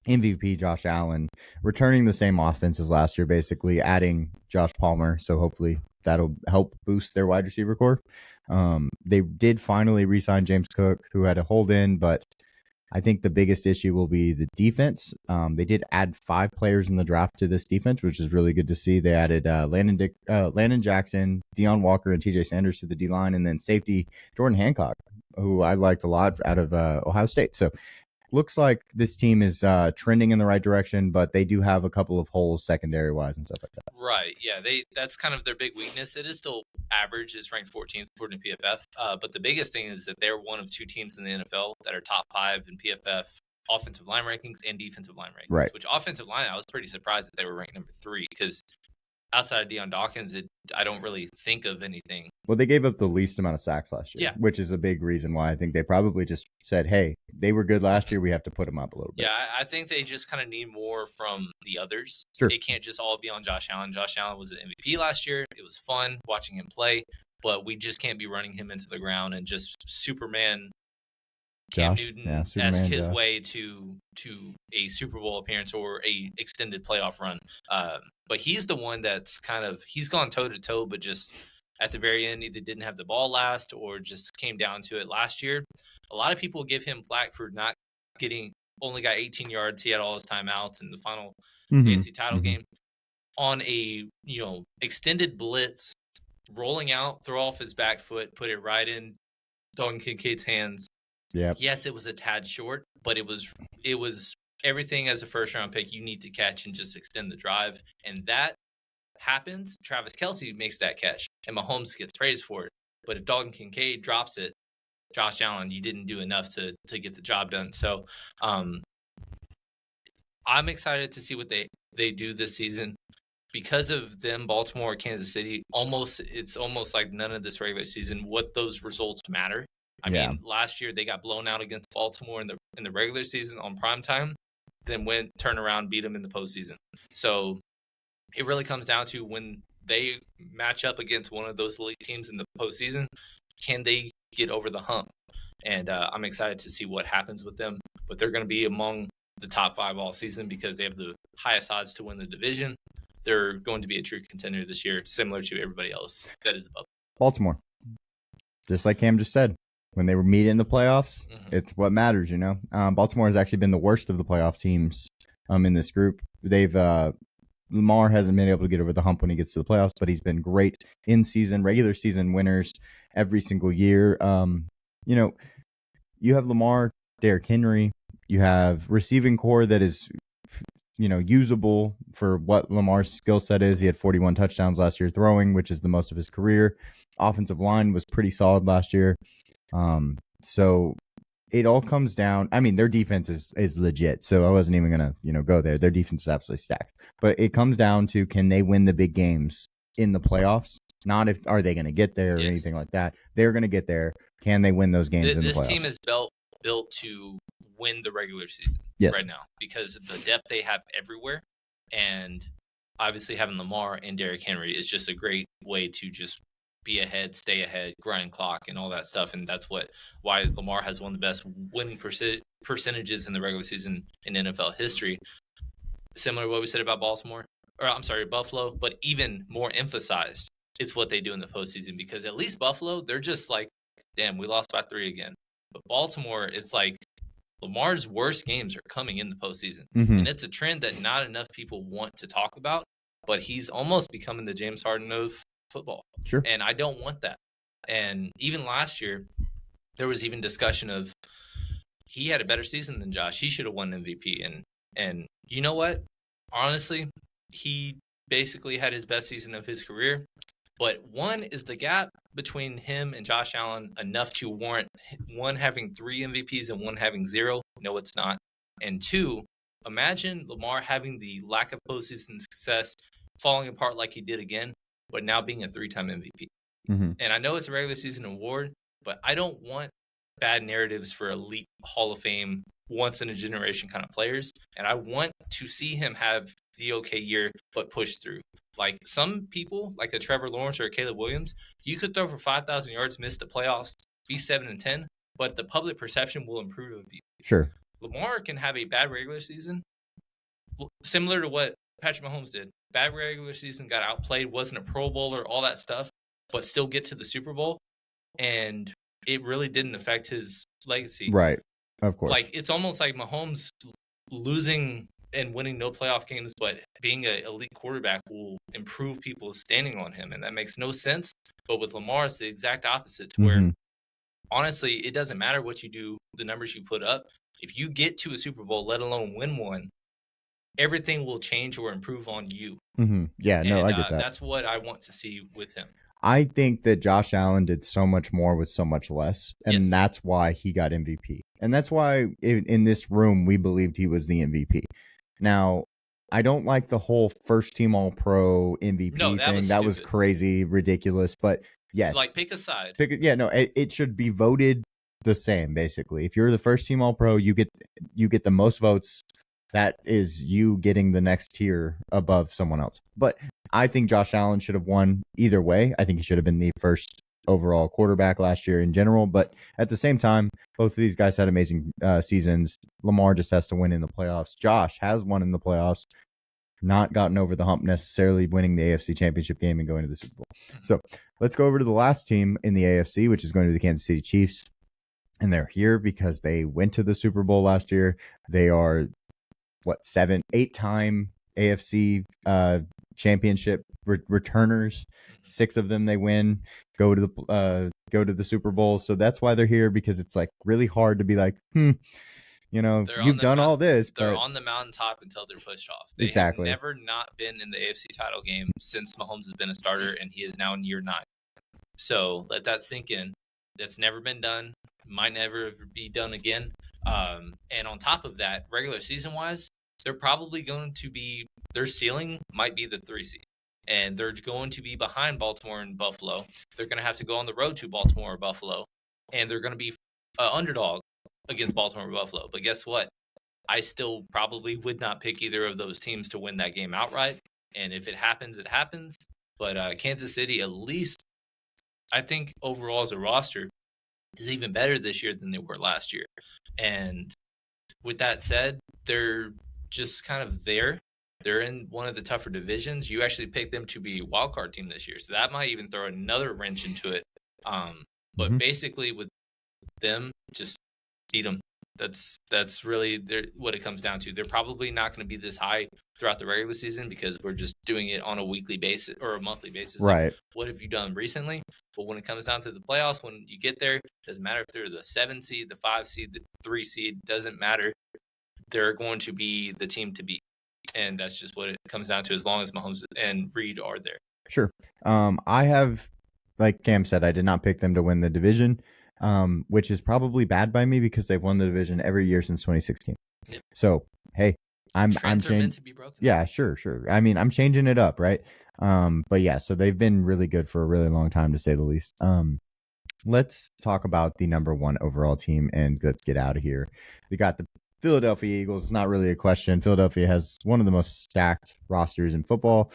Speaker 1: MVP Josh Allen, returning the same offense as last year, basically adding Josh Palmer. So hopefully that'll help boost their wide receiver core. They did finally re-sign James Cook, who had a hold in, but I think the biggest issue will be the defense. They did add 5 players in the draft to this defense, which is really good to see. They added Landon Jackson, Deion Walker, and TJ Sanders to the D-line, and then safety Jordan Hancock, who I liked a lot out of Ohio State. So looks like this team is trending in the right direction, but they do have a couple of holes secondary wise and stuff like that.
Speaker 2: Right. Yeah. That's kind of their big weakness. It is still average, is ranked 14th according to PFF. But the biggest thing is that they're one of 2 teams in the NFL that are top 5 in PFF offensive line rankings and defensive line rankings.
Speaker 1: Right.
Speaker 2: Which offensive line, I was pretty surprised that they were ranked number 3 because outside of Deion Dawkins, I don't really think of anything.
Speaker 1: Well, they gave up the least amount of sacks last year,
Speaker 2: Yeah.
Speaker 1: which is a big reason why I think they probably just said, hey, they were good last year. We have to put them up a little bit.
Speaker 2: Yeah, I think they just kind of need more from the others.
Speaker 1: Sure.
Speaker 2: It can't just all be on Josh Allen. Josh Allen was an MVP last year. It was fun watching him play, but we just can't be running him into the ground and just Superman Cam Newton-esque his way to a Super Bowl appearance or a extended playoff run. But he's the one that's he's gone toe-to-toe, but just at the very end either didn't have the ball last or just came down to it last year. A lot of people give him flack for not only got 18 yards. He had all his timeouts in the final AFC title game. On a, extended blitz, rolling out, throw off his back foot, put it right in Dalton Kincaid's hands.
Speaker 1: Yeah.
Speaker 2: Yes, it was a tad short, but it was everything as a first round pick you need to catch and just extend the drive. And that happens. Travis Kelce makes that catch, and Mahomes gets praised for it. But if Dalton Kincaid drops it, Josh Allen, you didn't do enough to get the job done. So I'm excited to see what they do this season. Because of them, Baltimore, Kansas City, it's almost like none of this regular season, what those results matter. I mean, last year they got blown out against Baltimore in the regular season on primetime, then turn around, beat them in the postseason. So it really comes down to when they match up against one of those elite teams in the postseason, can they get over the hump? And I'm excited to see what happens with them. But they're going to be among the top 5 all season because they have the highest odds to win the division. They're going to be a true contender this year, similar to everybody else that is above.
Speaker 1: Baltimore. Just like Cam just said. When they were meeting in the playoffs, it's what matters, Baltimore has actually been the worst of the playoff teams in this group. Lamar hasn't been able to get over the hump when he gets to the playoffs, but he's been great in season, regular season winners every single year. You have Lamar, Derrick Henry, you have receiving core that is, usable for what Lamar's skill set is. He had 41 touchdowns last year throwing, which is the most of his career. Offensive line was pretty solid last year. So it all comes down. I mean, their defense is legit. So I wasn't even gonna, go there. Their defense is absolutely stacked. But it comes down to, can they win the big games in the playoffs? Not if are they going to get there or anything like that. They're going to get there. Can they win those games in the playoffs?
Speaker 2: This team is built to win the regular season right now because of the depth they have everywhere, and obviously having Lamar and Derrick Henry is just a great way to just be ahead, stay ahead, grind clock, and all that stuff. And that's why Lamar has one of the best winning percentages in the regular season in NFL history. Similar to what we said about Buffalo, but even more emphasized, it's what they do in the postseason. Because at least Buffalo, they're just like, damn, we lost by 3 again. But Baltimore, it's like Lamar's worst games are coming in the postseason. And it's a trend that not enough people want to talk about, but he's almost becoming the James Harden of football.
Speaker 1: Sure.
Speaker 2: And I don't want that. And even last year, there was even discussion of he had a better season than Josh. He should have won MVP. And you know what? Honestly, he basically had his best season of his career. But one, is the gap between him and Josh Allen enough to warrant one having 3 MVPs and one having 0? No, it's not. And 2, imagine Lamar having the lack of postseason success falling apart like he did again, but now being a 3-time MVP. And I know it's a regular season award, but I don't want bad narratives for elite Hall of Fame, once-in-a-generation kind of players. And I want to see him have the okay year, but push through. Like some people, like a Trevor Lawrence or a Caleb Williams, you could throw for 5,000 yards, miss the playoffs, be 7-10, but the public perception will improve of you.
Speaker 1: Sure.
Speaker 2: Lamar can have a bad regular season, similar to what Patrick Mahomes did. Bad regular season, got outplayed, wasn't a Pro Bowler, all that stuff, but still get to the Super Bowl, and it really didn't affect his legacy.
Speaker 1: Right. Of course.
Speaker 2: Like, it's almost like Mahomes losing and winning no playoff games, but being an elite quarterback will improve people's standing on him, and that makes no sense. But with Lamar, it's the exact opposite, to where honestly, it doesn't matter what you do, the numbers you put up. If you get to a Super Bowl, let alone win one, everything will change or improve on you.
Speaker 1: Yeah, no,
Speaker 2: And
Speaker 1: I get that.
Speaker 2: that's what I want to see with him.
Speaker 1: I think that Josh Allen did so much more with so much less, and
Speaker 2: Yes.
Speaker 1: that's why he got MVP. And that's why in this room we believed he was the MVP. Now, I don't like the whole first team All Pro MVP
Speaker 2: No, that
Speaker 1: thing.
Speaker 2: was
Speaker 1: That was
Speaker 2: stupid.
Speaker 1: crazy, ridiculous. But yes,
Speaker 2: Like, pick a side.
Speaker 1: it should be voted the same. Basically, if you're the first team All Pro, you get the most votes. That is you getting the next tier above someone else. But I think Josh Allen should have won either way. I think he should have been the first overall quarterback last year in general. But at the same time, both of these guys had amazing seasons. Lamar just has to win in the playoffs. Josh has won in the playoffs, not gotten over the hump necessarily, winning the AFC Championship game and going to the Super Bowl. So let's go over to the last team in the AFC, which is going to the Kansas City Chiefs. And they're here because they went to the Super Bowl last year. They are 8-time AFC championship returners. 6 of them they win, go to the Super Bowl. So that's why they're here, because it's like really hard to be like, you've done all this.
Speaker 2: They're
Speaker 1: but
Speaker 2: on the mountaintop until they're pushed off. They
Speaker 1: Exactly.
Speaker 2: have never not been in the AFC title game since Mahomes has been a starter, and he is now in year 9. So let that sink in. That's never been done. Might never be done again. And on top of that, regular season wise, they're probably going to be, their ceiling might be the 3 seed. And they're going to be behind Baltimore and Buffalo. They're going to have to go on the road to Baltimore or Buffalo. And they're going to be an underdog against Baltimore or Buffalo. But guess what? I still probably would not pick either of those teams to win that game outright. And if it happens, it happens. But Kansas City, at least, I think overall as a roster, is even better this year than they were last year. And with that said, they're just kind of there. They're in one of the tougher divisions. You actually picked them to be a wild card team this year, so that might even throw another wrench into it. But basically, with them, just beat them. That's really what it comes down to. They're probably not going to be this high throughout the regular season because we're just doing it on a weekly basis or a monthly basis.
Speaker 1: Right.
Speaker 2: What have you done recently? But when it comes down to the playoffs, when you get there, it doesn't matter if they're the 7 seed, the 5 seed, the 3 seed, doesn't matter. They're going to be the team to beat. And that's just what it comes down to, as long as Mahomes and Reed are there.
Speaker 1: Sure. I have, like Cam said, I did not pick them to win the division, which is probably bad by me because they've won the division every year since 2016.
Speaker 2: Yep.
Speaker 1: So, hey, I'm
Speaker 2: meant to be broken.
Speaker 1: Yeah, sure. I mean, I'm changing it up, right? But yeah, so they've been really good for a really long time, to say the least. Let's talk about the number 1 overall team, and let's get out of here. We got the Philadelphia Eagles. It's not really a question. Philadelphia has one of the most stacked rosters in football.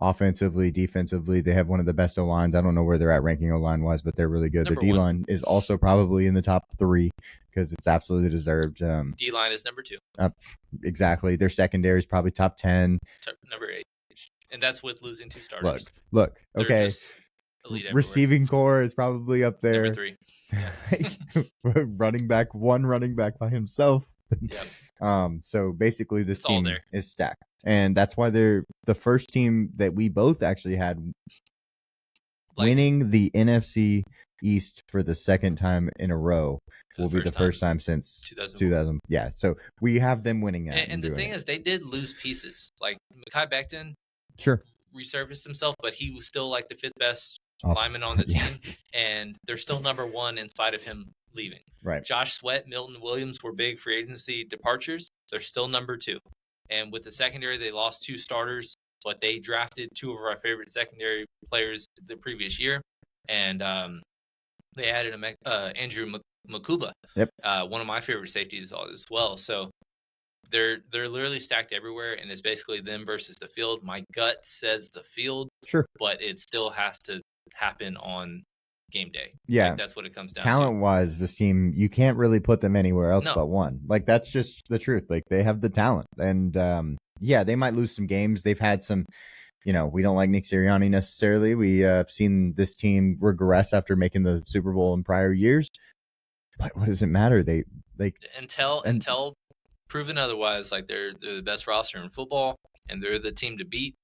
Speaker 1: Offensively, defensively, they have one of the best O-lines. I don't know where they're at ranking O-line wise, but they're really good.
Speaker 2: Number
Speaker 1: Their D-line is also probably in the top 3 because it's absolutely deserved.
Speaker 2: D-line is number 2.
Speaker 1: Exactly. Their secondary is probably top 10.
Speaker 2: Number 8. And that's with losing 2 starters.
Speaker 1: Look.
Speaker 2: They're
Speaker 1: okay. Receiving core is probably up there.
Speaker 2: Number 3. Yeah.
Speaker 1: One running back by himself.
Speaker 2: Yep.
Speaker 1: So basically this
Speaker 2: It's
Speaker 1: team is stacked. And that's why they're the first team that we both actually had winning the NFC East for the second time in a row. Will be the first time since 2000. Yeah, so we have them winning that.
Speaker 2: And the thing is, they did lose pieces. Like Mekhi Becton resurfaced himself, but he was still like the 5th best lineman on the team. And they're still number 1 in spite of him leaving.
Speaker 1: Right.
Speaker 2: Josh Sweat, Milton Williams were big free agency departures. They're still number 2. And with the secondary, they lost 2 starters, but they drafted 2 of our favorite secondary players the previous year. And they added Andrew Makuba, one of my favorite safeties as well. So they're literally stacked everywhere, and it's basically them versus the field. My gut says the field, but it still has to happen on game day.
Speaker 1: Yeah,
Speaker 2: like, that's what it comes down
Speaker 1: Talent-wise, this team, you can't really put them anywhere else but one. Like, that's just the truth. Like, they have the talent. And, yeah, they might lose some games. They've had some, we don't like Nick Sirianni necessarily. We have seen this team regress after making the Super Bowl in prior years. But what does it matter? They
Speaker 2: until proven otherwise. Like, they're the best roster in football, and they're the team to beat.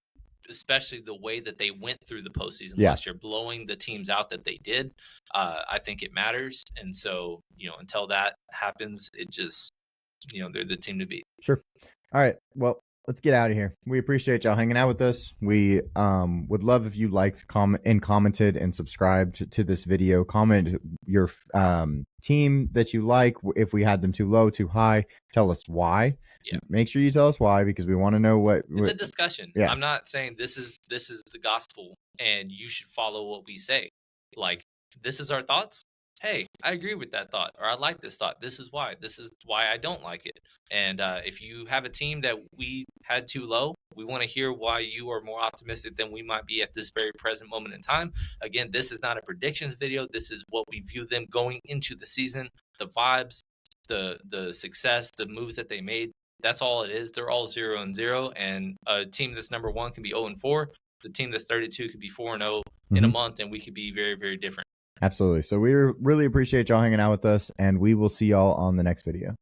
Speaker 2: Especially the way that they went through the postseason last year, blowing the teams out that they did. I think it matters. And so, until that happens, they're the team to beat.
Speaker 1: Sure. All right. Well, let's get out of here. We appreciate y'all hanging out with us. We would love if you liked, commented, and subscribed to this video. Comment your team that you like. If we had them too low, too high, tell us why.
Speaker 2: Yeah.
Speaker 1: Make sure you tell us why, because we want to know what.
Speaker 2: It's a discussion.
Speaker 1: Yeah.
Speaker 2: I'm not saying this is the gospel and you should follow what we say. Like, this is our thoughts. Hey, I agree with that thought, or I like this thought. This is why. This is why I don't like it. And if you have a team that we had too low, we want to hear why you are more optimistic than we might be at this very present moment in time. Again, this is not a predictions video. This is what we view them going into the season, the vibes, the success, the moves that they made. That's all it is. They're all 0-0, and a team that's number 1 can be 0-4. The team that's 32 could be 4-0 in a month, and we could be very, very different.
Speaker 1: Absolutely. So we really appreciate y'all hanging out with us, and we will see y'all on the next video.